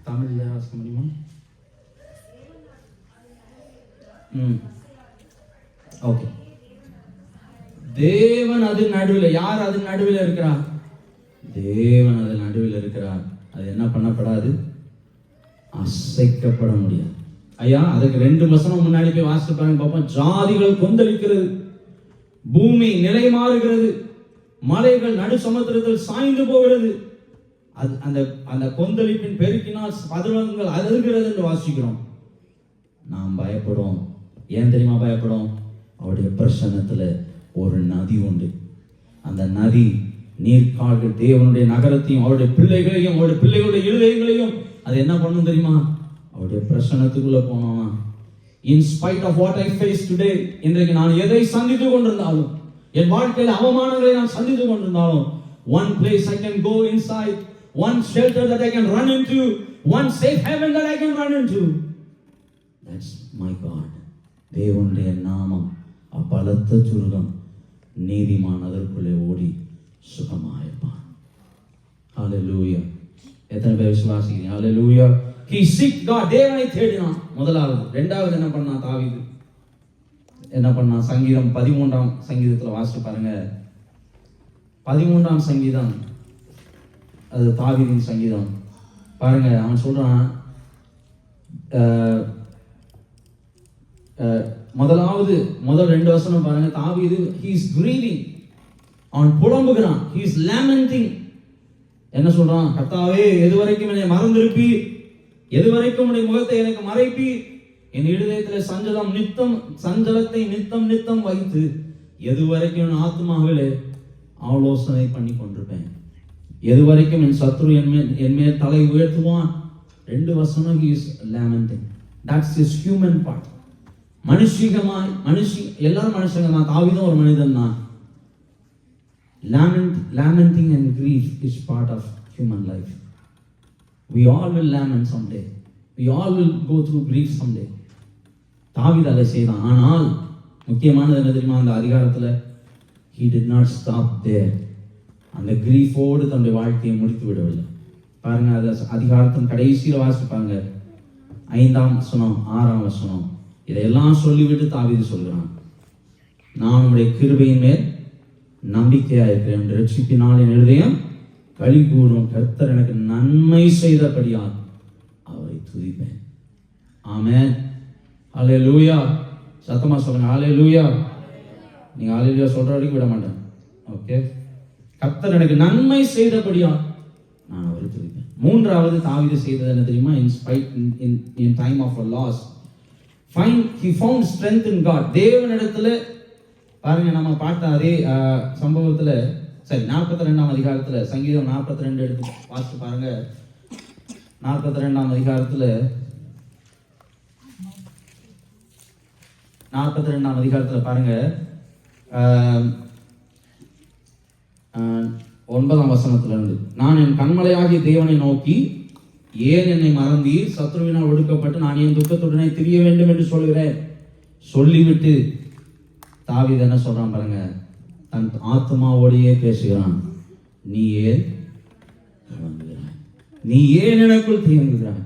தமிழ்ல வாசிக்க முடியுமா? ஓகே. தேவன் அது நடுவில், யார் அது நடுவில் இருக்கிறார்? தேவன் அது நடுவில் இருக்கிறார். அது என்ன பண்ணப்படாது? அசைக்கப்பட முடியாது. ஐயா, அதுக்கு 2 வசனம் முன்னாடி போய் வாசித்து பாருங்க பாப்போம். ஜாதிகள் கொந்தளிக்கிறது, பூமி நிலை மாறுகிறது, மலைகள் நடு சமுத்திரத்தில் சாய்ந்து போகிறது. அது அந்த அந்த கொந்தளிப்பின் பெருக்கினால் பர்வதங்கள் அதிர்கிறது என்று வாசிக்கிறோம். நாம் பயப்படுவோம். ஏன் தெரியுமா பயப்படும்? அவருடைய பிரசன்னத்துல ஒரு நதி உண்டு. அந்த நதி நீர்க்கால்கள் தேவனுடைய நகரத்தையும் அவருடைய பிள்ளைகளையும் அவருடைய பிள்ளைகளுடைய இருதயங்களையும் அது என்ன பண்ணும் தெரியுமா? அவருடைய பிரசன்னத்துக்குள்ள போனோம்னா, in spite of what I face today, இன்றைக்கு நான் எதை சந்தித்துக் கொண்டிருந்தாலும், என் வாழ்க்கையில் அவமானங்களை நான் சந்தித்துக் கொண்டிருந்தாலும், one place I can go inside, one shelter that I can run into, one safe haven that I can run into. That's my God. தேவனுடைய நாமம் அப்பலத்த சுருகம், நீதிமான் அதற்குள்ளே ஓடி சுகமாயிருப்பான். ஹல்லேலூயா. எத்தனை பேர் விசுவாசிக்கிறீங்க? ஹல்லேலூயா. He seek God. தேவனை தேடினான் முதலாவது. இரண்டாவது என்ன பண்ணா தாவீது? என்ன பண்ணா? சங்கீதம் 13ஆம் சங்கீதத்துல வாசிச்சு பாருங்க. 13ஆம் சங்கீதம், அது தாவீதின் சங்கீதம். பாருங்க, அவன் சொல்றான், முதல் 2 வசனம் பாருங்க. தாவீது he is grieving, அவன் புலம்புகிறான், he is lamenting. என்ன சொல்றான்? கர்த்தாவே, எதுவரைக்கும் என்னை மறந்திருப்பி, எதுவரைக்கும் உடைய முகத்தை எனக்கு மறைப்பி, என் இருதயத்தில் சஞ்சலத்தை நித்தம் வைத்து எதுவரைக்கும் என் ஆத்மாவிலே ஆலோசனை பண்ணி கொண்டிருப்பேன், எதுவரைக்கும் என் சத்ரு என் மேல் தலை உயர்த்துவான். 2 வசனம் he is lamenting. That's his human part. எல்லாரும் மனுஷங்க தான். தாவீதும் ஒரு மனிதன் தான். Lamenting and grief is part of human life. We all will lament someday. We all will go through grief someday. தாவீது அதை செய்தான். ஆனால் முக்கியமானது என்ன தெரியுமா? அந்த அதிகாரத்துல he did not stop there. அந்த கிரீஃபோடு தன்னுடைய வாழ்க்கையை முடித்து விடவில்லை. பாருங்க, அது அதிகாரத்தின் கடைசியில் வாசிப்பாங்க. 5ஆம் வசனம் 6ஆம் வசனம் இதையெல்லாம் சொல்லிவிட்டு தாவீது சொல்கிறான், நான் உம்முடைய கிருபையின் மேல் நம்பிக்கையா இருக்கிறேன், ரட்சிப்பினால் என் இருதயம் களி கூறும், கர்த்தர் எனக்கு நன்மை செய்தபடியால் அவரை துதிப்பேன். ஆமென். ஹல்லேலூயா. சத்தமா சொல்லுங்க, ஹல்லேலூயா. நீங்க ஹல்லேலூயா சொல்ற வரைக்கும் விட மாட்டேன். ஓகே. கர்த்தர் எனக்கு நன்மை செய்தபடியால் நான் அவரை துதிப்பேன். 3வது தாவீது செய்தது என்ன தெரியுமா? in time of a loss, he found strength in God. தேவனிடத்துல பாருங்க, நம்ம பார்த்த அதே சம்பவத்துல, சரி 42ஆம் அதிகாரத்துல, சங்கீதம் 42 எடுத்து வாசித்து பாருங்க. 42ஆம் அதிகாரத்துல 42ஆம் அதிகாரத்துல பாருங்க, 9ஆம் வசனத்துல இருந்து, நான் என் கண்மலையாகிய தேவனை நோக்கி, ஏன் என்னை மறந்தீர்? சத்ருவினால் ஒடுக்கப்பட்டு நான் என் துக்கத்துடனே திரிய வேண்டும் என்று சொல்கிறேன். சொல்லிவிட்டு தாவீது என்ன சொல்றான் பாருங்க, தன் ஆத்மாவோடையே பேசுகிறான். நீ ஏன் கலங்குகிறாய்? நீ ஏன் எனக்குள் தீங்குகிறாய்?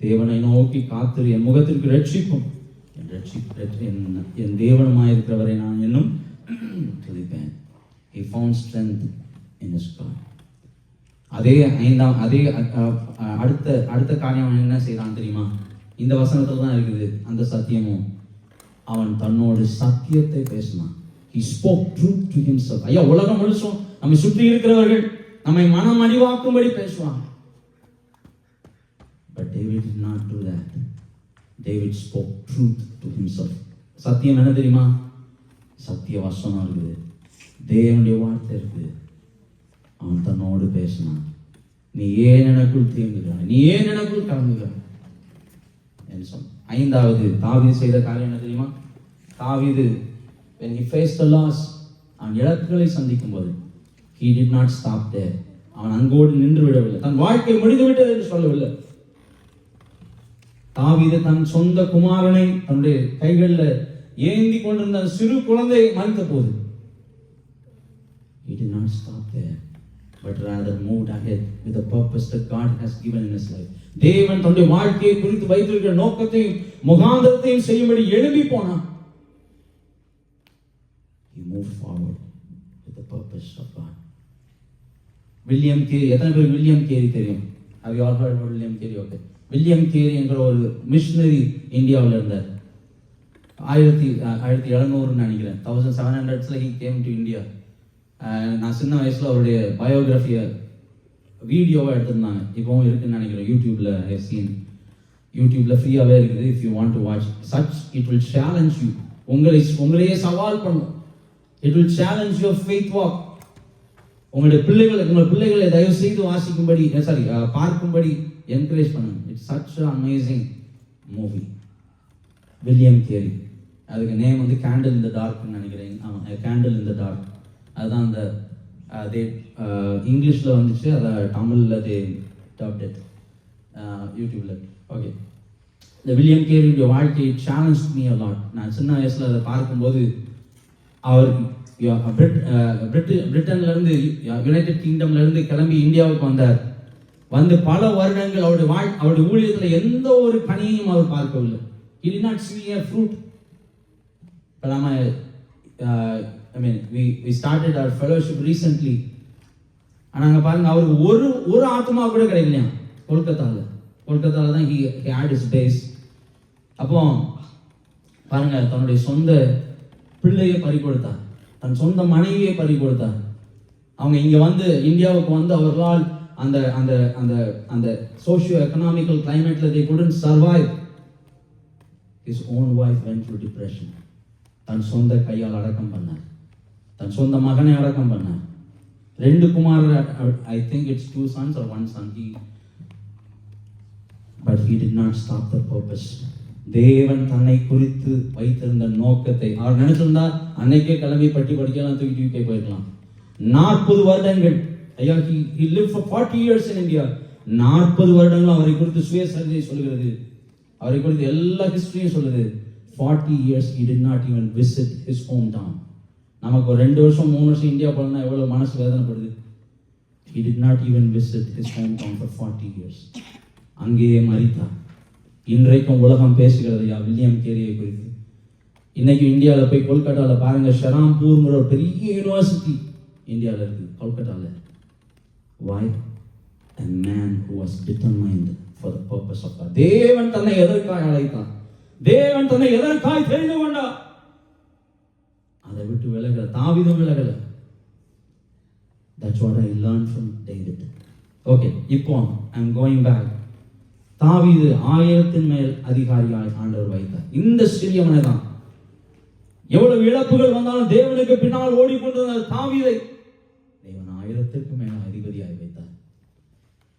தேவனை நோக்கி காத்திரு, என் முகத்திற்கு ரட்சிப்பும் என் தேவனுமாயிருக்கிறவரை நான் இன்னும் துதிப்பேன். He found strength in his God. அடுத்த காரியம் என்ன செய்யறான் தெரியுமா? இந்த வசனத்துல தான் இருக்குது அந்த சத்தியமும். அவன் தன்னோடு சத்தியத்தை பேசினான். He spoke truth to himself. ஐயா, உலகம் முழுசும் நம்மை சுற்றி இருக்கிறவர்கள் நம்மை மனம் அடிவாக்கும்படி பேசுவாங்க. But David did not do that. David spoke truth to himself. சத்தியம் என்ன தெரியுமா? சத்திய வசனம் இருக்குது, தேவனுடைய வார்த்தை இருக்குது. அவன் தன்னோடு பேசினான். நீ ஏன் எனக்குள் தீங்குகிறாய்? நீ ஏன் எனக்குள் கலங்குகிறாய் என்று சொன்னான். 5வது தாவீது செய்த காரியம் என்ன தெரியுமா? தாவீது when he faced the loss, அவன் இழப்புகளை சந்திக்கும் போது he did not stop there. அவன் அங்கோடு நின்று விடவில்லை. தன் வாழ்க்கை முடிந்து விட்டது என்று சொல்லவில்லை. தாவீது தன் சொந்த குமாரனை தன்னுடைய கைகளில் ஏந்தி கொண்டிருந்த சிறு குழந்தை மறித்த போது he did not stop there but rather moved ahead with the purpose that God has given in his life. தேவன் தன்னுடைய வாழ்க்கையை குறித்து வைத்திருக்கிற நோக்கத்தையும் முகாந்திரத்தையும் செய்யும்படி எழும்பி போனான். He moved forward with the purpose of God. William carry, எத்தனை பேர் வில்லியம் கேரி தெரியும்? Have you all heard about William Carey? Okay. William carry என்கிற ஒரு மிஷனரி இந்தியாவில் இருந்தார். 1700 நினைக்கிறேன், 1700s he came to India. நான் சின்ன வயசுல அவருடைய பயோகிராஃபியை வீடியோவை எடுத்திருந்தாங்க. இப்போவும் இருக்குன்னு நினைக்கிறேன் யூடியூப்ல. ஐ சீன் யூடியூப்ல ஃப்ரீயாகவே இருக்குது. If you want to watch such it will challenge you. உங்களையே சவால் பண்ணும். It will challenge your faith walk. உங்கள் பிள்ளைகளை தயவு செய்து வாசிக்கும்படி பார்க்கும்படி என்கரேஜ் பண்ணுங்க. It's such amazing movie. William Carey, அதுக்கு நேம் வந்து கேண்டில் இன் த டார்க்னு நினைக்கிறேன். Candle in the dark. அதுதான் அந்த இங்கிலீஷில் வந்துச்சு, அதை தமிழில் டப்ட் இட் யூடியூப்பில். ஓகே, இந்த வில்லியம் கேரியுடைய வாழ்க்கையை சேலஞ்ச் மீ அ லாட். நான் சின்ன வயசில் அதை பார்க்கும்போது அவர் பிரிட்டன்லேருந்து யுனைடெட் கிங்டம்லேருந்து கிளம்பி இந்தியாவுக்கு வந்தார். வந்து பல வருடங்கள் அவருடைய ஊழியத்தில் எந்த ஒரு கனியையும் அவர் பார்க்கவில்லை. He did not see a fruit. But we started our fellowship recently. ஆனால் அங்கே பாருங்க, அவருக்கு ஒரு ஆத்மா கூட கிடைக்கலையா கொல்கத்தாவில் தான் he had his base. அப்போ பாருங்க, தன்னுடைய சொந்த பிள்ளையை பறி கொடுத்தார், தன் சொந்த மனைவியை பறி கொடுத்தார். அவங்க இங்கே வந்து இந்தியாவுக்கு வந்து அவர்களால் அந்த அந்த அந்த அந்த சோஷியோ எக்கனாமிக்கல் கிளைமேட்ல they couldn't survive. His own wife went through depression. தன் சொந்த கையால் அடக்கம் பண்ணார், தன் சொந்த மகனை அடக்கம் பண்ணார். 2 குமாரர், I think it's 2 sons or 1 son. But he did not stop the purpose. தேவன் தன்னை குறித்து வைத்திருந்த நோக்கத்தை அவர் நினைச்சிருந்தா அன்னைக்கே கிளம்பி படிக்கலாம், தூக்கி போயிருக்கலாம். 40 வருடங்கள் ஐயா, he lived for 40 years in India. 40 வருடங்களும் அவரை குறித்து சுயசரிதை சொல்கிறது, அவரை குறித்து எல்லா ஹிஸ்டரியும் சொல்லுது. 40 years he did not even visit his hometown. நமக்கு ஒரு 2 வருஷம் 3 வருஷம் இந்தியா போனா எவ்வளவு மனசு வேதனைப்படுது. He did not even visit his hometown for 40 years. அங்கேயே மரித்தார். இன்றைக்கும் உலகம் பேசுகிறது ஐயா வில்லியம் கேரியை குறித்து. இன்னைக்கு இந்தியாவில் போய் கொல்கட்டாவில் பாருங்க, ஷராம்பூர்ங்கிற ஒரு பெரிய யூனிவர்சிட்டி இந்தியாவில் இருக்கு, கொல்கட்டாவில். Why? A man who was determined for the purpose of God. தேவன் தன்னை எதற்காய் அழைத்தார், தேவன் தன்னை எதற்காய் தெரிந்து கொண்டார், அதை விட்டு விலகல. தாவீதும் விலகல. That's what I learned from David. Okay, இப்போ I'm going back. தாவீது 1000 மேல் அதிகாரியாய் ஆண்டவர் வைத்தார். இந்த சிறியவனை தான் எவ்வளவு இழப்புகள் வந்தாலும் தேவனுக்கு பின்னால் ஓடிக்கொண்டிருந்த தாவீதை தேவன் 1000 மேல் அதிபதியாய் வைத்தார்.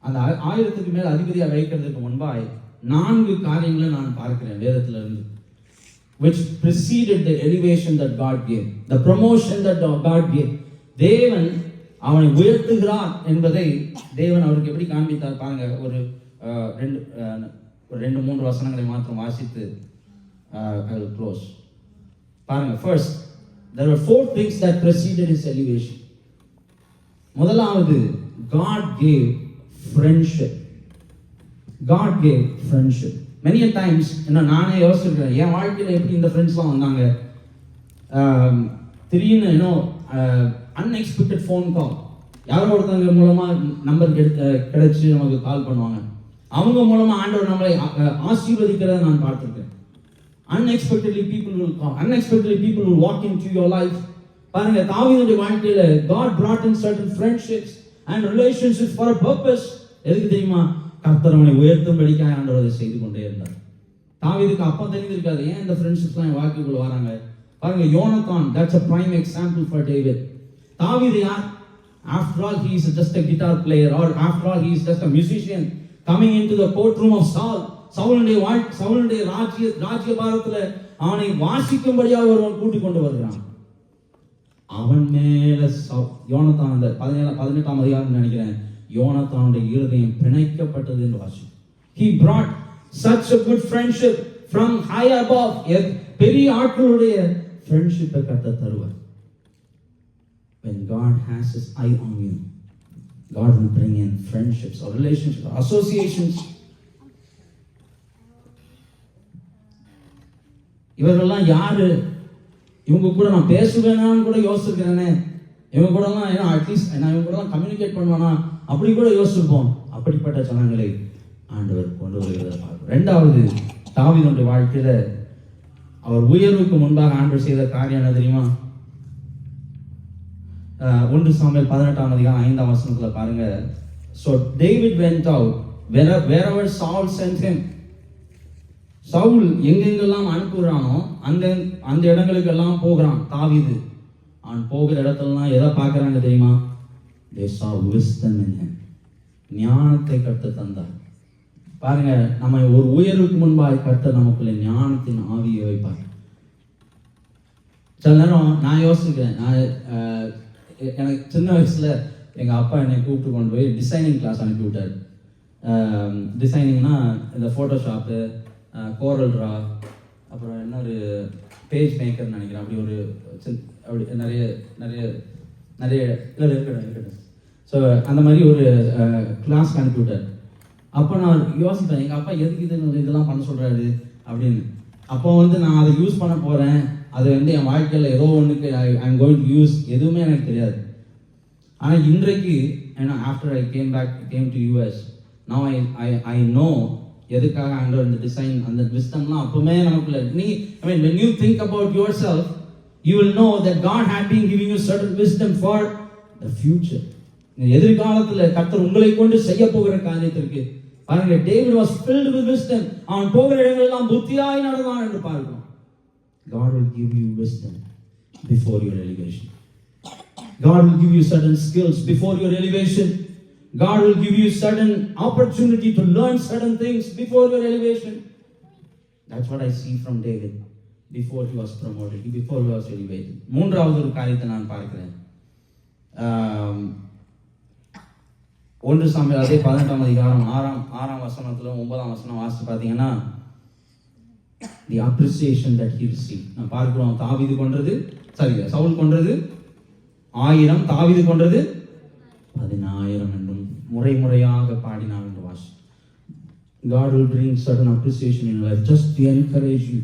அந்த 1000 மேல் அதிபதியாக வைக்கிறதுக்கு முன்பாய் 4 காரியங்களை நான் பார்க்கிறேன் வேதத்திலிருந்து, which preceded the elevation that God gave, the promotion that God gave. தேவன் அவனை உயர்த்துகிறார் என்பதை தேவன் அவருக்கு எப்படி காண்பித்தார் பாருங்க. ஒரு 2-3 வசனங்களை மாத்திரம் வாசித்து I will close. பாருங்க, first there were 4 things that preceded his elevation. முதலாவது, God gave friendship. God gave friendship. Many a times நானே யோசிச்சிருக்கேன், என் வாழ்க்கையில் எப்படி இந்த ஃப்ரெண்ட்ஸ்லாம் வந்தாங்க. திடீர்னு அன்எக்ஸ்பெக்டட் ஃபோன் கால், யாரோ ஒருத்தவங்க மூலமா நம்பர் கிடைச்சி நமக்கு கால் பண்ணுவாங்க. அவங்க மூலமா ஆண்டவர் நம்மளை ஆசீர்வதிக்கிறத நான் பார்த்திருக்கேன். Unexpectedly people will call, unexpectedly people will walk into your life. பாருங்க, தாவீதுடைய வாழ்க்கையில God brought in certain friendships and relationships for a purpose. எதுக்கு தெரியுமா? கர்த்தர் அவனை உயர்த்தும்படிக்காக ஆண்டவர் அதை செய்து கொண்டே இருந்தார். தாவீதுக்கு அப்போ தெரிஞ்சிருக்காது ஏன் இந்த ஃப்ரெண்ட்ஷிப்ஸ்லாம் என் வாழ்க்கைக்குள்ள வராங்க. பாருங்க, யோனத்தான், that's a prime example for David. தாவீது யார்? After all, he is just a guitar player, or after all, he is just a musician coming into the courtroom of Saul. சவுலுடைய ராஜ்யபாரத்துல அவனை வாசிக்கும்படியாக ஒருவன் கூட்டிக் கொண்டு வருகிறான். அவன் மேல யோனத்தான், அந்த 18ஆம் அதிகாரம் நினைக்கிறேன், யோனத்தானுடைய இருதயம் பிணைக்கப்பட்டது என்று வாசி. He brought such a good friendship from high above. பெரிய ஆட்களுடைய ஃப்ரெண்ட்ஷிப்பை கர்த்தர் தருவார். When God has his eye on you, God will bring in friendships or relationships or associations. இவர்கள்லாம் யாரு? இவங்க கூட நான் பேசுவேனான்னு கூட யோசிச்சிருக்கிறேனே, இவங்க கூடலாம் ஏன்னா அட்லீஸ்ட் நான் இவங்க கூடலாம் கம்யூனிகேட் பண்ணுவானா அப்படி கூட யோசிச்சிருப்போம். அப்படிப்பட்ட ஜனங்களை ஆண்டவர் கொண்டு வருகிறத பார்க்கிறோம். ரெண்டாவது, தாவீதுடைய வாழ்க்கையில அவர் உயர்வுக்கு முன்பாக ஆண்டவர் செய்த காரியம் என்ன தெரியுமா? 1 சாமுவேல் 18ஆம் அதிகாரம் 5ஆம் வசனத்துல பாருங்க. So David went out wherever Saul sent him. Saul எங்கெங்கெல்லாம் அனுப்புகிறானோ அந்த இடங்களுக்கு எல்லாம் போகிறான் தாவீது. அவன் போகிற இடத்துலலாம் எதை பார்க்கறாங்க தெரியுமா? They saw wisdom in him. ஞானத்தை கர்த்தர் தந்தார். பாருங்க, நம்ம ஒரு உயர்வுக்கு முன்பாக கர்த்தர் நமக்குள்ள ஞானத்தின் ஆவியை வைப்பார். சில நேரம் நான் யோசிக்கிறேன், எனக்கு சின்ன வயசுல எங்க அப்பா என்னை கூப்பிட்டு கொண்டு போய் டிசைனிங் கிளாஸ் அனுப்பி விட்டார். டிசைனிங்னா இந்த ஃபோட்டோஷாப்பு, கோரல் ட்ரா, அப்புறம் இன்னொரு பேஜ் மேக்கர்னு நினைக்கிறேன். அப்படி ஒரு அப்படி நிறைய நிறைய நிறைய இருக்கட்டும். ஸோ அந்த மாதிரி ஒரு கிளாஸ்க்கு அனுப்பி விட்டார். அப்போ நான் யோசிப்பேன், எங்கள் அப்பா எதுக்கு இதெல்லாம் பண்ண சொல்கிறாரு அப்படின்னு. அப்போ நான் அதை யூஸ் பண்ண போகிறேன், அது என் வாழ்க்கையில் ஏதோ ஒன்றுக்கு ஐம் கோயிங் டு யூஸ், எதுவுமே எனக்கு தெரியாது. ஆனால் இன்றைக்கு ஏன்னா after I came to US, now I know எதுக்காக அங்கே இந்த டிசைன் அந்த விஸ்டம்லாம் அப்பவுமே நமக்குள்ள when you think about yourself, you will know that God had been giving you certain wisdom for the future. எதிர்காலத்தில் கர்த்தர் உங்களை கொண்டு செய்ய போகிற காரியத்திற்கு பாருங்க, David was filled with wisdom. அவன் போகிற இடங்களெல்லாம் புத்தியாய் நடந்தான் என்று பார்க்கிறோம். God will give you wisdom before your elevation. God will give you certain skills before your elevation. God will give you certain opportunity to learn certain things before your elevation. That's what I see from David before he was promoted, before he was elevated. மூன்றாவது ஒரு காரியத்தை நான் பார்க்கிறேன். 1 Samuel அதே 18ஆம் அதிகாரம் 6ஆம் வசனத்துல 9ஆம் வசனம் வாசித்து பார்த்தீங்கன்னா, the appreciation that he received. நான் பார்க்கிறோம், சவுல் கொன்றது 1000, தாவீது கொன்றது 10,000 என்றும் முறையாக பாடினார் என்று வாசி. God will bring certain appreciation in your life just to encourage you.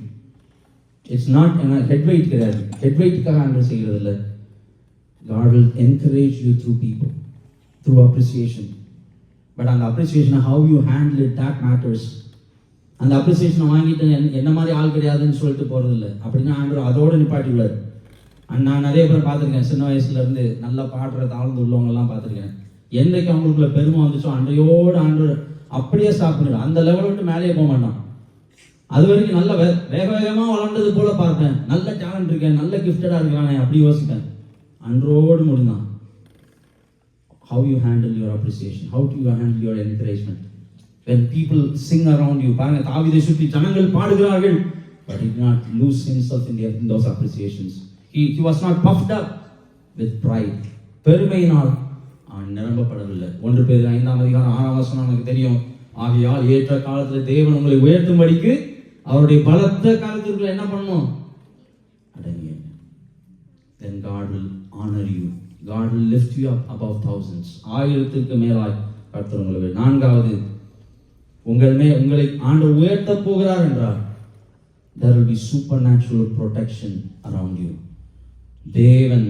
It's not head weight கிடையாது, head weight-க்காக ஆண்டவர் செய்கிறது இல்லை. God will encourage you through people, through appreciation. But அந்த appreciation, how you handle it, that matters. அந்த appreciation வாங்கிட்டு என்ன மாதிரி ஆள் கிடையாதுன்னு சொல்லிட்டு போறது இல்லை. அப்படின்னா ஆண்டவர் அதோடு நிப்பாட்டிவிடார். நான் நிறைய பேர் பார்த்துருக்கேன், சின்ன வயசுல இருந்து நல்லா பாடுற தாழ்ந்து உள்ளவங்கெல்லாம் பார்த்துருக்கேன். என்றைக்கு அவங்களுக்குள்ள பெருமை வந்துச்சோ அன்றையோடு ஆண்டவர் அப்படியே ஸ்டாப் பண்ணிடும். அந்த லெவல் விட்டு மேலேயே போக மாட்டான். அது வரைக்கும் நல்ல வேகமாக வளர்ந்தது போல பார்ப்பேன், நல்ல டேலண்ட் இருக்கேன், நல்ல கிஃப்டடாக இருக்கானே அப்படி யோசிப்பேன். அன்றோடு முடிந்தான். How you handle your appreciation, how do you handle your encouragement when people sing around you. பாருங்க, தாவீதை சுற்றி ஜனங்கள் பாடுகிறார்கள், but he did not lose himself in those appreciations. He was not puffed up with pride. பெருமையினால் அவன் நிரம்பப்படவில்லை. 1 பேதுரு 5ஆம் அதிகாரம் 6ஆம் வசனம் நமக்கு தெரியும். ஆகையால் ஏற்ற காலத்தில் தேவன் உங்களை உயர்த்தும்படிக்கு அவருடைய பலத்த காலத்திற்குள்ள என்ன பண்ணணும்? அடங்கிய. Then God will honor you. God will lift you up above thousands. 1000க்கு மேலாய் கர்த்தர் உங்களை. 4வது, உங்களை ஆண்டவர் உயர்த்த போகிறார் என்றால் there will be supernatural protection around you. தேவன்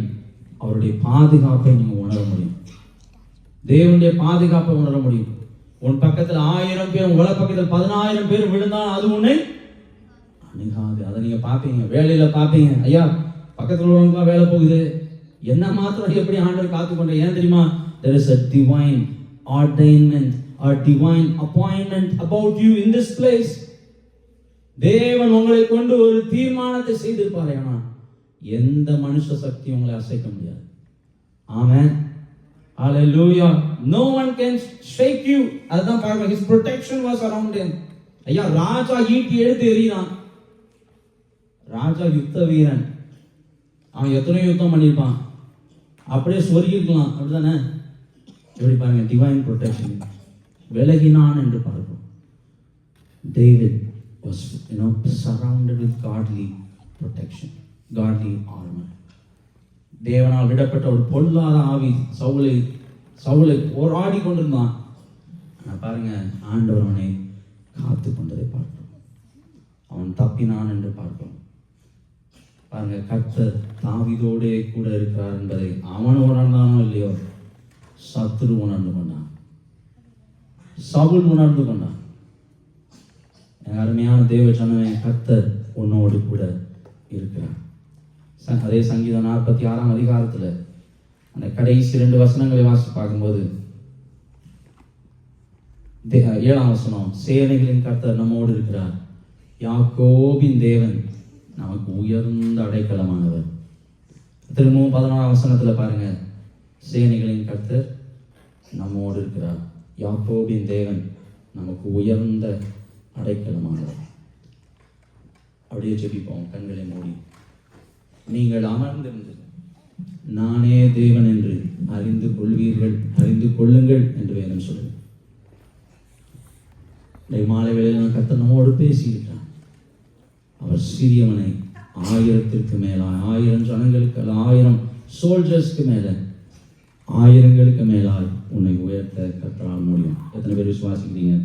அவருடைய பாதுகாப்பை நீங்க உணர முடியும். தேவனுடைய பாதுகாப்பை உணர முடியும். உன் பக்கத்தில் 1000 பேர், உங்களை பக்கத்தில் 10,000 பேர் விழுந்தால் அது உன்னை அணுகாது. அதை நீங்க பார்ப்பீங்க, வேலையில பார்ப்பீங்க. ஐயா, பக்கத்தில் உள்ளவங்க வேலை போகுது, என்ன மாத்திரம் எப்படி ஆண்டவர் காத்துக்கொண்ட. ஏன் தெரியுமா? There is a divine ordainment or divine appointment about you in this place. தேவன் உங்களை கொண்டு ஒரு தீர்மானத்தை செய்திருப்பார். ஏன்னா எந்த மனுஷ சக்தி உங்களை அசைக்க முடியாது. ஆமென், ஹalleluya. No one can shake you. அதான் பாருங்க, his protection was around him. ஐயா, ராஜா ஈட்டி எடுத்து எறிறான். ராஜா யுத்த வீரன், அவன் எத்தனை யுத்தம் பண்ணியிருப்பான், அப்படியே சொருகிருக்கலாம், அப்படிதானே? எப்படி பாருங்க, டிவைன் ப்ரொடெக்ஷன். விலகினான் என்று பார்ப்போம். David was, surrounded with godly protection, godly armor. தேவனால் விடப்பட்ட ஒரு பொல்லாத ஆவி சவுலை போராடி கொண்டிருந்தான். ஆனால் பாருங்க, ஆண்டவர் அவனை காத்து கொண்டதை பார்க்கிறோம். அவன் தப்பினான் என்று பார்க்கிறோம். பாருங்க, கர்த்தர் தாவீதோடே கூட இருக்கிறார் என்பதை அவன் உணர்ந்தானோ இல்லையோ, சத்துரு உணர்ந்து கொண்டான், சவுல் உணர்ந்து கொண்டான். அருமையான தேவ ஜனமே, கர்த்தர் உன்னோடு கூட இருக்கிறார். அதே சங்கீதம் 46ஆம் அதிகாரத்தில் அந்த கடைசி 2 வசனங்களை வாசித்து பார்க்கும்போது 7ஆம் வசனம், சேனைகளின் கர்த்தர் நம்மோடு இருக்கிறார், யாக்கோபின் தேவன் நமக்கு உயர்ந்த அடைக்கலமானவர். திரும்பவும் 11ஆம் வசனத்தில் பாருங்க, சேனைகளின் கர்த்தர் நம்மோடு இருக்கிறார், யாக்கோபின் தேவன் நமக்கு உயர்ந்த அடைக்கலமானவர். அப்படியே ஜெபிப்போம் கண்களை மூடி. நீங்கள் அமர்ந்திருந்து நானே தேவன் என்று அறிந்து கொள்ளுங்கள் என்று வேதம் சொல்லுங்கள். மாலை வேளையில் கர்த்தர் நம்மோடு பேசியிருக்கிறார். அவர் சிறியவனை 1000க்கு மேலாய், 1000 ஜனங்களுக்கு அல்ல, 1000 சோல்ஜர்ஸ்க்கு மேல, 1000ங்களுக்கு மேலாய் உன்னை உயர்த்த கர்த்தரால் முடியும். எத்தனை பேர் விசுவாசிக்கிறீங்க?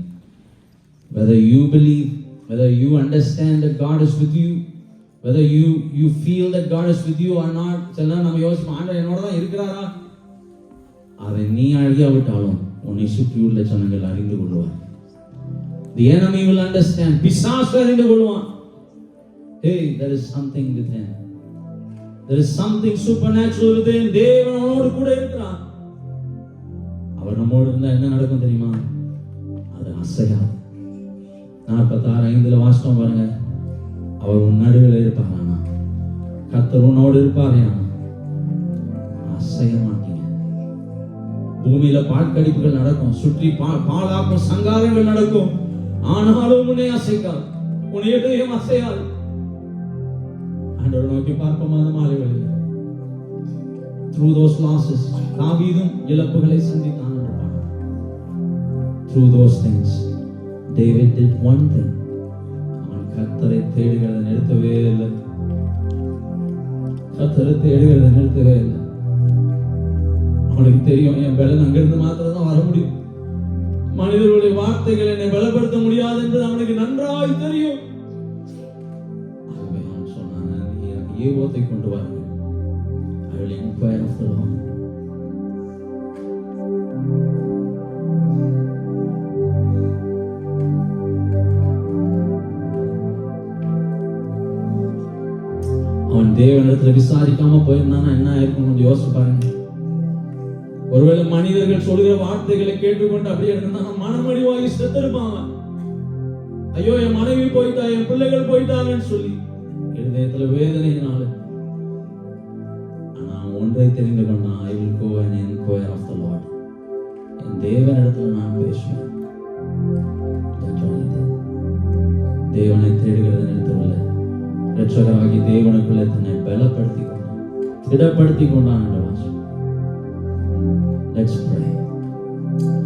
Whether you believe, whether you understand that God is with you, whether you feel that God is with you or not. சில நம்ம யோசிப்போம், ஆண்டவர் என்னோட தான் இருக்கிறாரா? அதை நீ அறியாவிட்டாலும் உன்னை சுற்றியுள்ள ஜனங்கள் அறிந்து கொள்வார். The enemy will understand. பிசாசு அறிந்து கொள்வான். Hey, there is something within. There is something supernatural within. தேவன் நம்மோடு கூட இருக்கிறார். அவர் நம்மோடு இருந்தா என்ன நடக்கும் தெரியுமா? அது அசையாது. 46:5 வாசித்தோம் பாருங்க, அவர் உன் நடுவில் இருப்பாரானா, கர்த்தர் உன்னோடு இருப்பாரேனா, அசைய மாட்டீங்க. பூமியில பாழ்கடிப்புகள் நடக்கும், சுற்றி பாழாக்கும் சங்காரங்கள் நடக்கும், ஆனாலும் உன்னை அசைக்காது, உன் இதயம் அசையாது. ஆண்டவரை நோக்கி பார்ப்போமா அந்த மாலை வேளையில்? Through those losses, தாவீதும் இழப்புகளை சந்தித்தான் என்று பார்க்கிறோம். Through those things, David did one thing. கர்த்தரை தேடுகிறதை நிறுத்தவே இல்லை. கர்த்தரை தேடுகிறதை நிறுத்தவே இல்லை. அவனுக்கு தெரியும், என் பலன் அங்கிருந்து மாத்திரம் தான் வர முடியும், மனிதர்களுடைய வார்த்தைகள் என்னை பலப்படுத்த முடியாது என்று அவனுக்கு நன்றாய் தெரியும். ஆகவே அவன் சொன்னான், ஏவோத்தை கொண்டு வாருங்கள், I will inquire of the Lord. அவன் தேவனிடத்துல விசாரிக்காம போயிருந்தானா என்ன ஆயிருக்கும் கொஞ்சம் யோசிச்சு பாருங்க. ஒருவேளை மனிதர்கள் சொல்கிற வார்த்தைகளை கேட்டுக்கொண்டு அப்படியே இருந்தா மனமடிவாகி செத்திருப்பாங்க. ஐயோ, என் மனைவி போயிட்டா, என் பிள்ளைகள் போயிட்டாங்கன்னு சொல்லி இருதயத்துல வேதனையினால. ஆனா ஒன்றை தெரிந்து கொண்டான், I will go and inquire of the Lord. என் தேவனிடத்துல நான் பேசுவேன். தேவனை தேடுகிறத நிறுத்தவில்லை, ரட்சகராகி தேவனுக்குள்ளே தன்னை பலப்படுத்தி கொண்டான், திடப்படுத்தி கொண்டான் என்ற வாசம். Let's pray.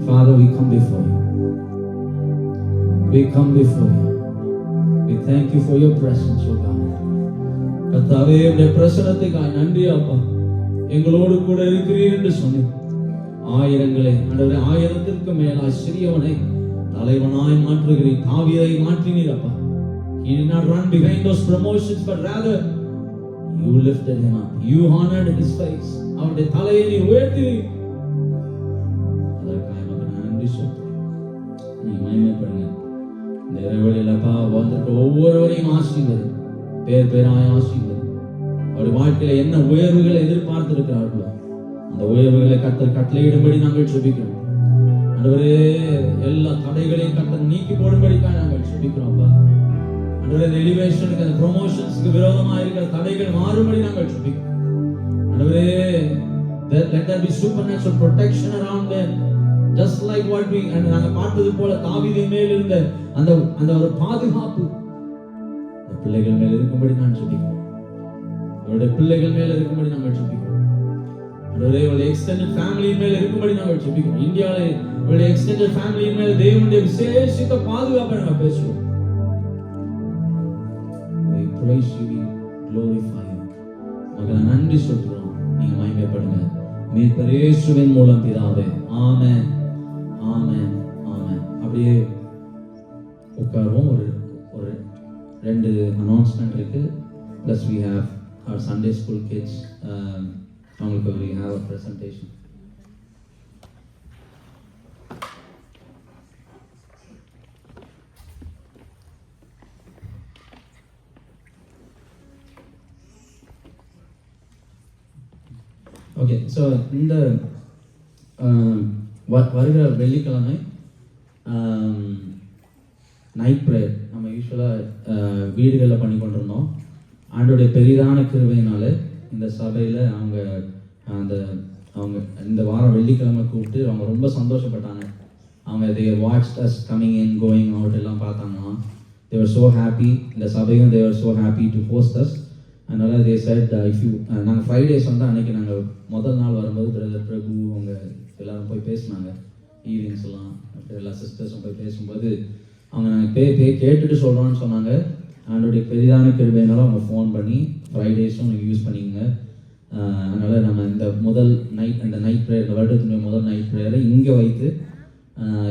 Father, we come before you. We come before you. We thank you for your presence, O God. கர்த்தாவே, உம்முடைய பிரசன்னத்துக்காய் நன்றி அப்பா. எங்களோடு கூட இருக்கிறீர் என்று சொன்னீர். ஆயிரங்களை, ஆண்டவரே, 1000க்கு மேலாய் சிறியவனை தலைவனாய் மாற்றுகிறீர். தாவீதை மாற்றினீர் அப்பா. He did not run behind those promotions, but rather you lifted him up. You honored his face. அவருடைய தலையை நீ உயர்த்தினீர். அதற்காக உமக்கு நன்றி சொல்கிறேன். நீ மகிமைப்படுங்க. இந்த இரவுகளில் அப்பா வந்திருக்க ஒவ்வொருவரையும் ஆசீர்வதி, பேர் பேராய் ஆசீர்வதி. அவருடைய வாழ்க்கையில என்ன உயர்வுகளை எதிர்பார்த்திருக்கிறார்களோ அந்த உயர்வுகளை கர்த்தர் கட்டளையிடும்படி நாங்கள் ஜெபிக்கிறோம். ஆண்டவரே, எல்லா தடைகளையும் கர்த்தர் நீக்கி போடும்படிக்காக நாங்கள் ஜெபிக்கிறோம் அப்பா. ஆண்டவரே, எலிவேஷனுக்கு, அந்த ப்ரமோஷன்ஸ்க்கு விரோதமாக இருக்கிற தடைகள் மாறும்படி நாங்கள் ஜெபிக்கிறோம். ஆண்டவரே, let there be supernatural protection around them, just like what we, and நாங்கள் பார்த்தது போல தாவீதின் மேல் இருந்த அந்த ஒரு பாதுகாப்பு அந்த பிள்ளைகள் மேல் இருக்கும்படி நான் ஜெபிக்கிறோம். அவருடைய பிள்ளைகள் மேல் இருக்கும்படி நாங்கள் ஜெபிக்கிறோம். உங்களுடைய எக்ஸ்டெண்டட் ஃபேமிலி மேல இருக்கும்படி நாங்கள் ஜெபிக்கிறோம். இந்தியாவில் உங்களுடைய எக்ஸ்டெண்டட் ஃபேமிலி மேல தேவனுடைய விசேஷித்த பாதுகாப்பை நாங்கள் பேசுவோம். We praise you, we glorify you. மகள நன்றி சொல்கிறோம். நீங்க மகிமைப்படுங்க. மீட்பர் இயேசுவின் மூலம் பிதாவே. ஆமென், ஆமென், ஆமென். அப்படியே உட்காருவோம். ஒரு 2 அனௌன்ஸ்மெண்ட் இருக்கு. Plus we have our Sunday school kids. அவங்களுக்கு we have a presentation. Okay, so இந்த வருகிற வெள்ளிக்கிழமை நைட் ப்ரேயர் நம்ம யூஸ்வலாக வீடுகளில் பண்ணி கொண்டிருந்தோம். ஆண்டோடைய பெரிதான கிருபையினால இந்த சபையில் அவங்க இந்த வாரம் வெள்ளிக்கிழமை கூப்பிட்டு அவங்க ரொம்ப சந்தோஷப்பட்டாங்க. அவங்க they watched us coming in going out எல்லாம் பார்த்தாங்கன்னா they were so happy. இந்த சபையும் they were so happy to host us. அதனால they said if you நாங்கள் ஃப்ரைடேஸ் வந்து அன்னைக்கு நாங்கள் முதல் நாள் வரும்போது பிரதர் பிரபு அவங்க எல்லாரும் போய் பேசினாங்க. ஈவினிங்ஸ் எல்லாம் எல்லா சிஸ்டர்ஸும் போய் பேசும்போது அவங்க நாங்கள் கேட்டுட்டு சொல்கிறோன்னு சொன்னாங்க. அதனுடைய பெரிதான கிருபையினால அவங்க ஃபோன் பண்ணி ஃப்ரைடேஸும் நீங்கள் யூஸ் பண்ணிக்கங்க. அதனால் நம்ம இந்த நைட் ப்ரேயர், இந்த வருடத்தினுடைய முதல் நைட் ப்ரேயரை இங்கே வைத்து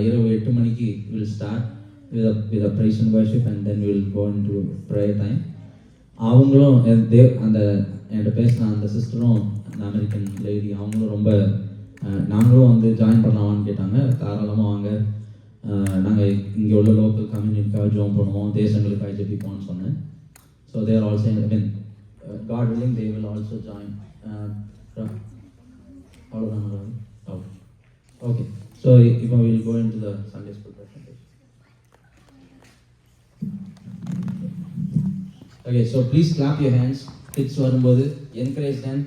இரவு 8 மணிக்கு will start with a praise and worship and then we'll go into prayer time. அவங்களும் என்கிட்ட பேசின அந்த சிஸ்டரும் அந்த அமெரிக்கன் லேடி அவங்களும் ரொம்ப நாங்களும் வந்து ஜாயின் பண்ணலாமான்னு கேட்டாங்க. தாராளமாக வாங்க, நாங்கள் இங்கே உள்ள லோக்கல் கம்யூனிட்டிக்காக ஜாயின் பண்ணுவோம், தேசங்களுக்காக ஜெபிப்போம்னு சொன்னேன். So there also God willing they will also join. அவ்வளோதான். ஓகே, ஸோ இப்போ we'll go into the Sunday school presentation. Okay, so please clap your hands. Kids வரும்போது encourage them.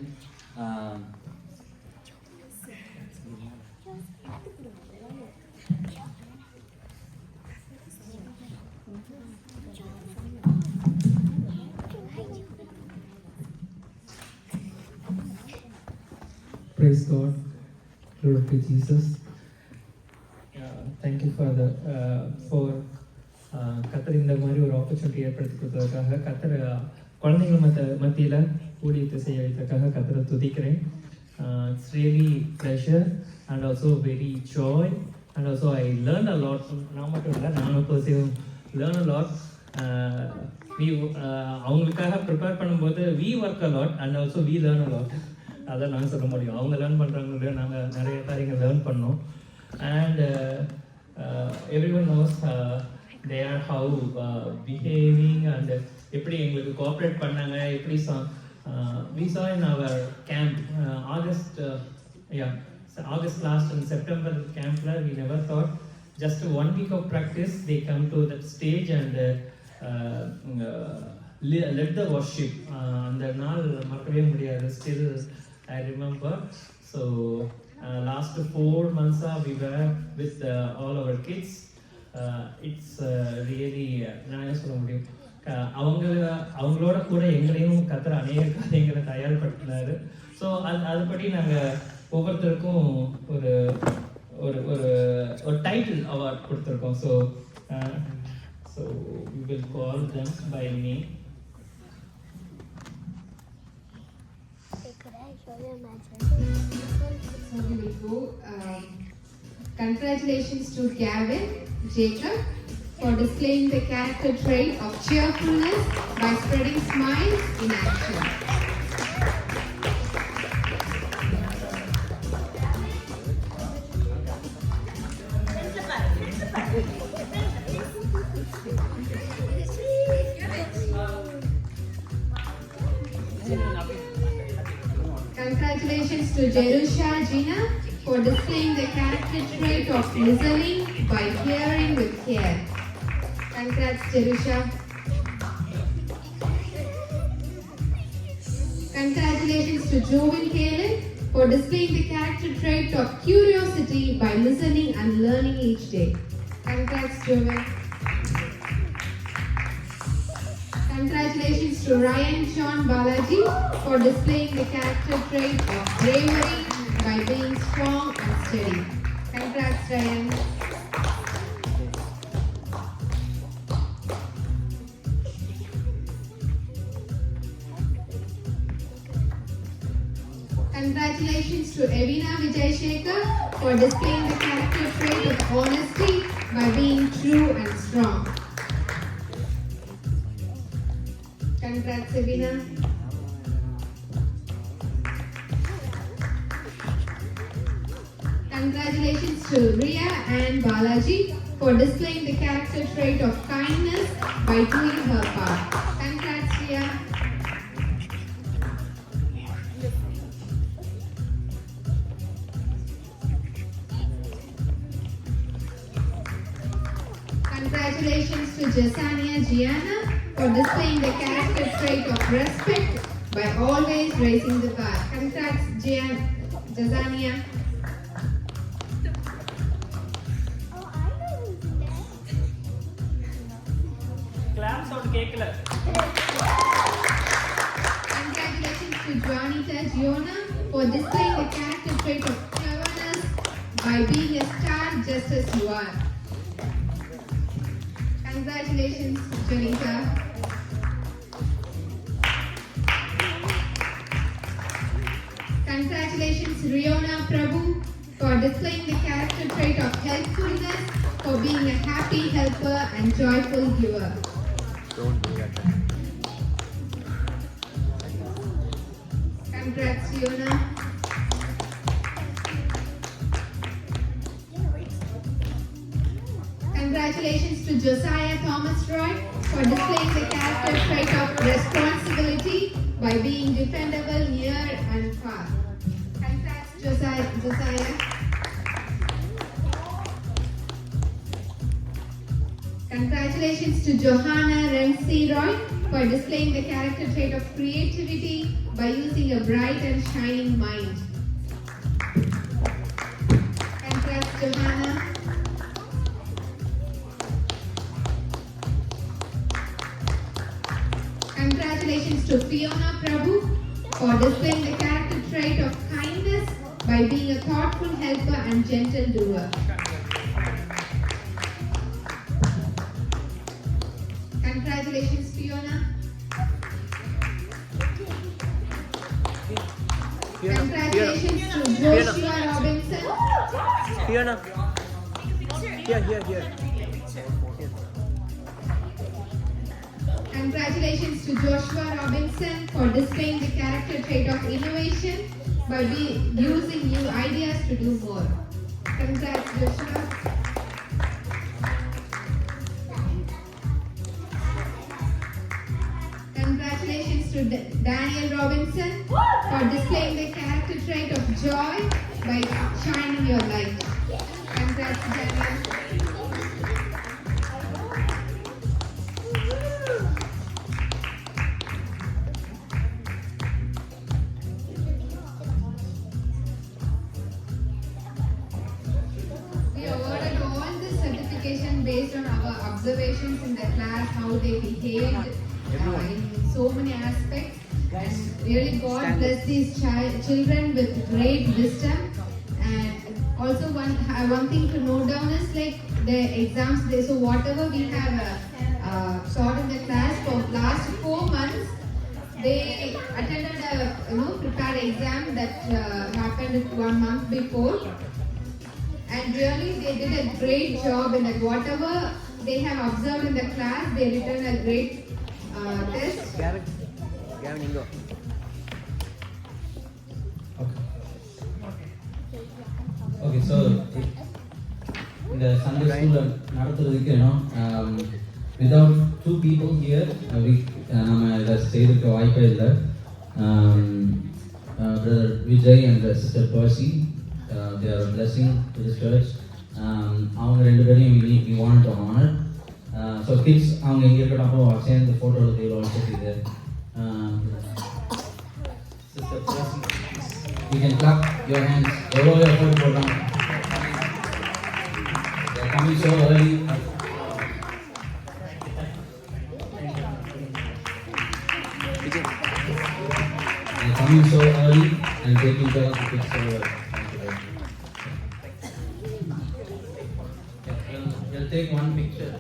Praise God, glory to Jesus. Thank you for கத்தர் இந்த மாதிரி ஒரு opportunity ஏற்படுத்தி கொடுத்ததுக்காக, கத்தர் குழந்தைகள் மத்தியில் ஊழியத்தை செய்ய வைத்ததுக்காக கத்தரை துதிக்கிறேன். It's really pleasure and also very joy and also I learned a lot. நான் மட்டும் இல்லை, நானும் பர்சீவ் learn a lot. அவங்களுக்காக ப்ரிப்பேர் பண்ணும்போது we work a lot and also we learn a lot. அதான் நான் சொல்ல முடியும். அவங்க லேர்ன் பண்ணுறாங்க, நாங்கள் நிறைய காரியங்கள் லேர்ன் பண்ணோம். And everyone knows they are how behaving and எப்படி எங்களுக்கு கோஆப்ரேட் பண்ணாங்க, எப்படி we saw in our camp August last and September campல we never thought just 1 week of practice they come to that stage and led the worship. அந்த நாள் மறக்கவே முடியாது. Still I remember. So last 4 months we were with all our kids. It's really நான் என்ன சொல்ல முடியும், அவங்களோட கூட எங்களையும் கத்தர் அநேக காரியங்களை தயார்படுத்தினாரு. ஸோ அதுபடி நாங்கள் ஒவ்வொருத்தருக்கும் ஒரு ஒரு ஒரு டைட்டில் அவார்ட் கொடுத்துருக்கோம். So we will call them by name. So we will go. Congratulations to Gavin Jacob for displaying the character trait of cheerfulness by spreading smiles in action. Congratulations to Jerusha Gina for displaying the character trait of listening by hearing with care. Congrats, Jerusha. Congratulations to Joven Caleb for displaying the character trait of curiosity by listening and learning each day. Congrats, Joven. Congratulations to Ryan John Balaji for displaying the character trait of bravery by being strong and steady. Congrats, Ryan. Congratulations to Evina Vijay Shekhar for displaying the character trait of honesty by being true and strong. Congrats, Evina. Congratulations to Ria and Balaji for displaying the character trait of kindness by doing her part. Congrats, Ria. Congratulations to Jasania Gianna for displaying the character trait of respect by always raising the bar. Congrats, Jasania. Clap sound கேக்கல. Congratulations to Juanita Giona for displaying the character trait of cleverness by being a star just as you are. Congratulations, Juanita. Congratulations, Riona Prabhu, for displaying the character trait of helpfulness, for being a happy helper and joyful giver. Congrats, Riona. Congratulations to Josiah Thomas Roy for displaying the character trait of responsibility by being dependable, near and far. Congrats, Josiah. Congratulations to Johanna Renzi Roy for displaying the character trait of creativity by using a bright and shining mind. Congrats, Johanna. Congratulations to Fiona Prabhu for displaying the character trait of kindness by being a thoughtful helper and gentle doer. Congratulations, Fiona. Congratulations to Joshua Robinson. Fiona. Here. Congratulations to Joshua Robinson for displaying the character trait of innovation by using new ideas to do more. Congrats, Joshua. Congratulations to Daniel Robinson for displaying the character trait of joy by shining your light. Congrats, Daniel. We awarded all the certification based on our observations in the class, how they behaved in so many aspects. And really God bless these children with great wisdom. And also one thing to note down is like the exams, so whatever we have taught in the class for last 4 months, they attended a prepared exam that happened 1 month before. And really they did a great job in that whatever they have observed in the class, they returned a great test. Okay, so இந்த Sunday school நடத்துறதுக்கு without 2 people here நம்ம இதை செய்திருக்க வாய்ப்பே இல்லை. Brother Vijay and Sister Percy, they are a blessing to this church. அவங்க 2 பேரையும் we wanted to honor. So kids அவங்க இங்கே இருக்கிறப்போ சேர்ந்து photo they will also be there. Sister Percy, you can clap your hands. எவ்வளோ effort போடுறாங்க. They are coming so early. coming so early and taking care of the kids so well. Thank you very much. We'll take one picture.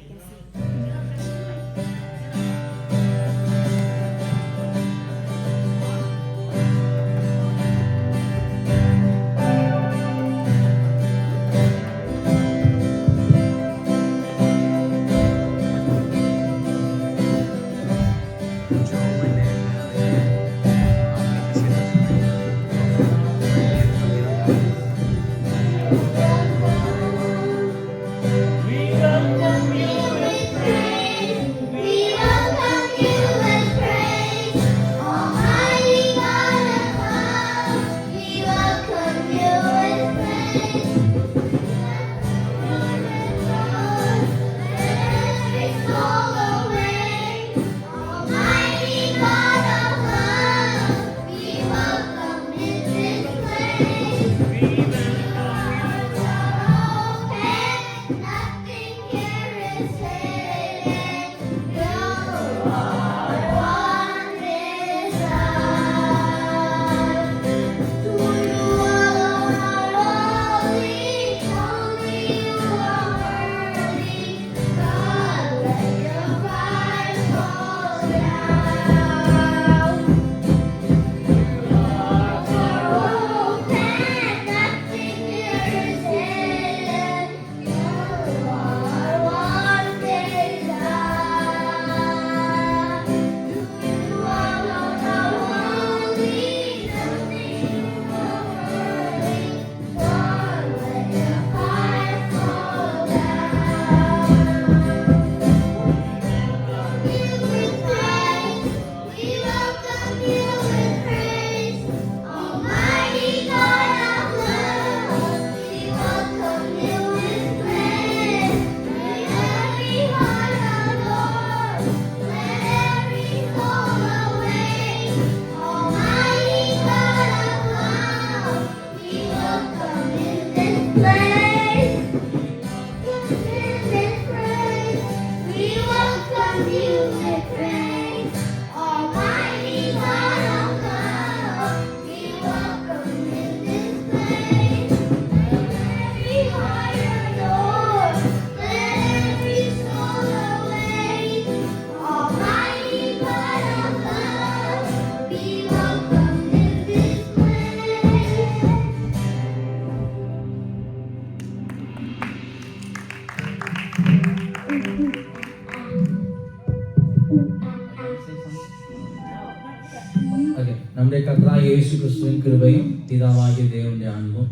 நம்முடைய கர்த்தராகிய இயேசு கிறிஸ்துவின் கிருபையும் பிதாவாகிய தேவனுடைய அன்பும்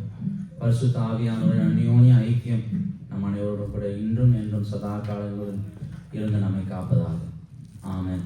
பரிசுத்த ஆவியானவரின் அந்யோன்ய ஐக்கியம் நம் அனைவரோடும் கூட இன்றும் என்றும் சதா காலங்களும் இருந்து நம்மை காப்பதாக. ஆமென்.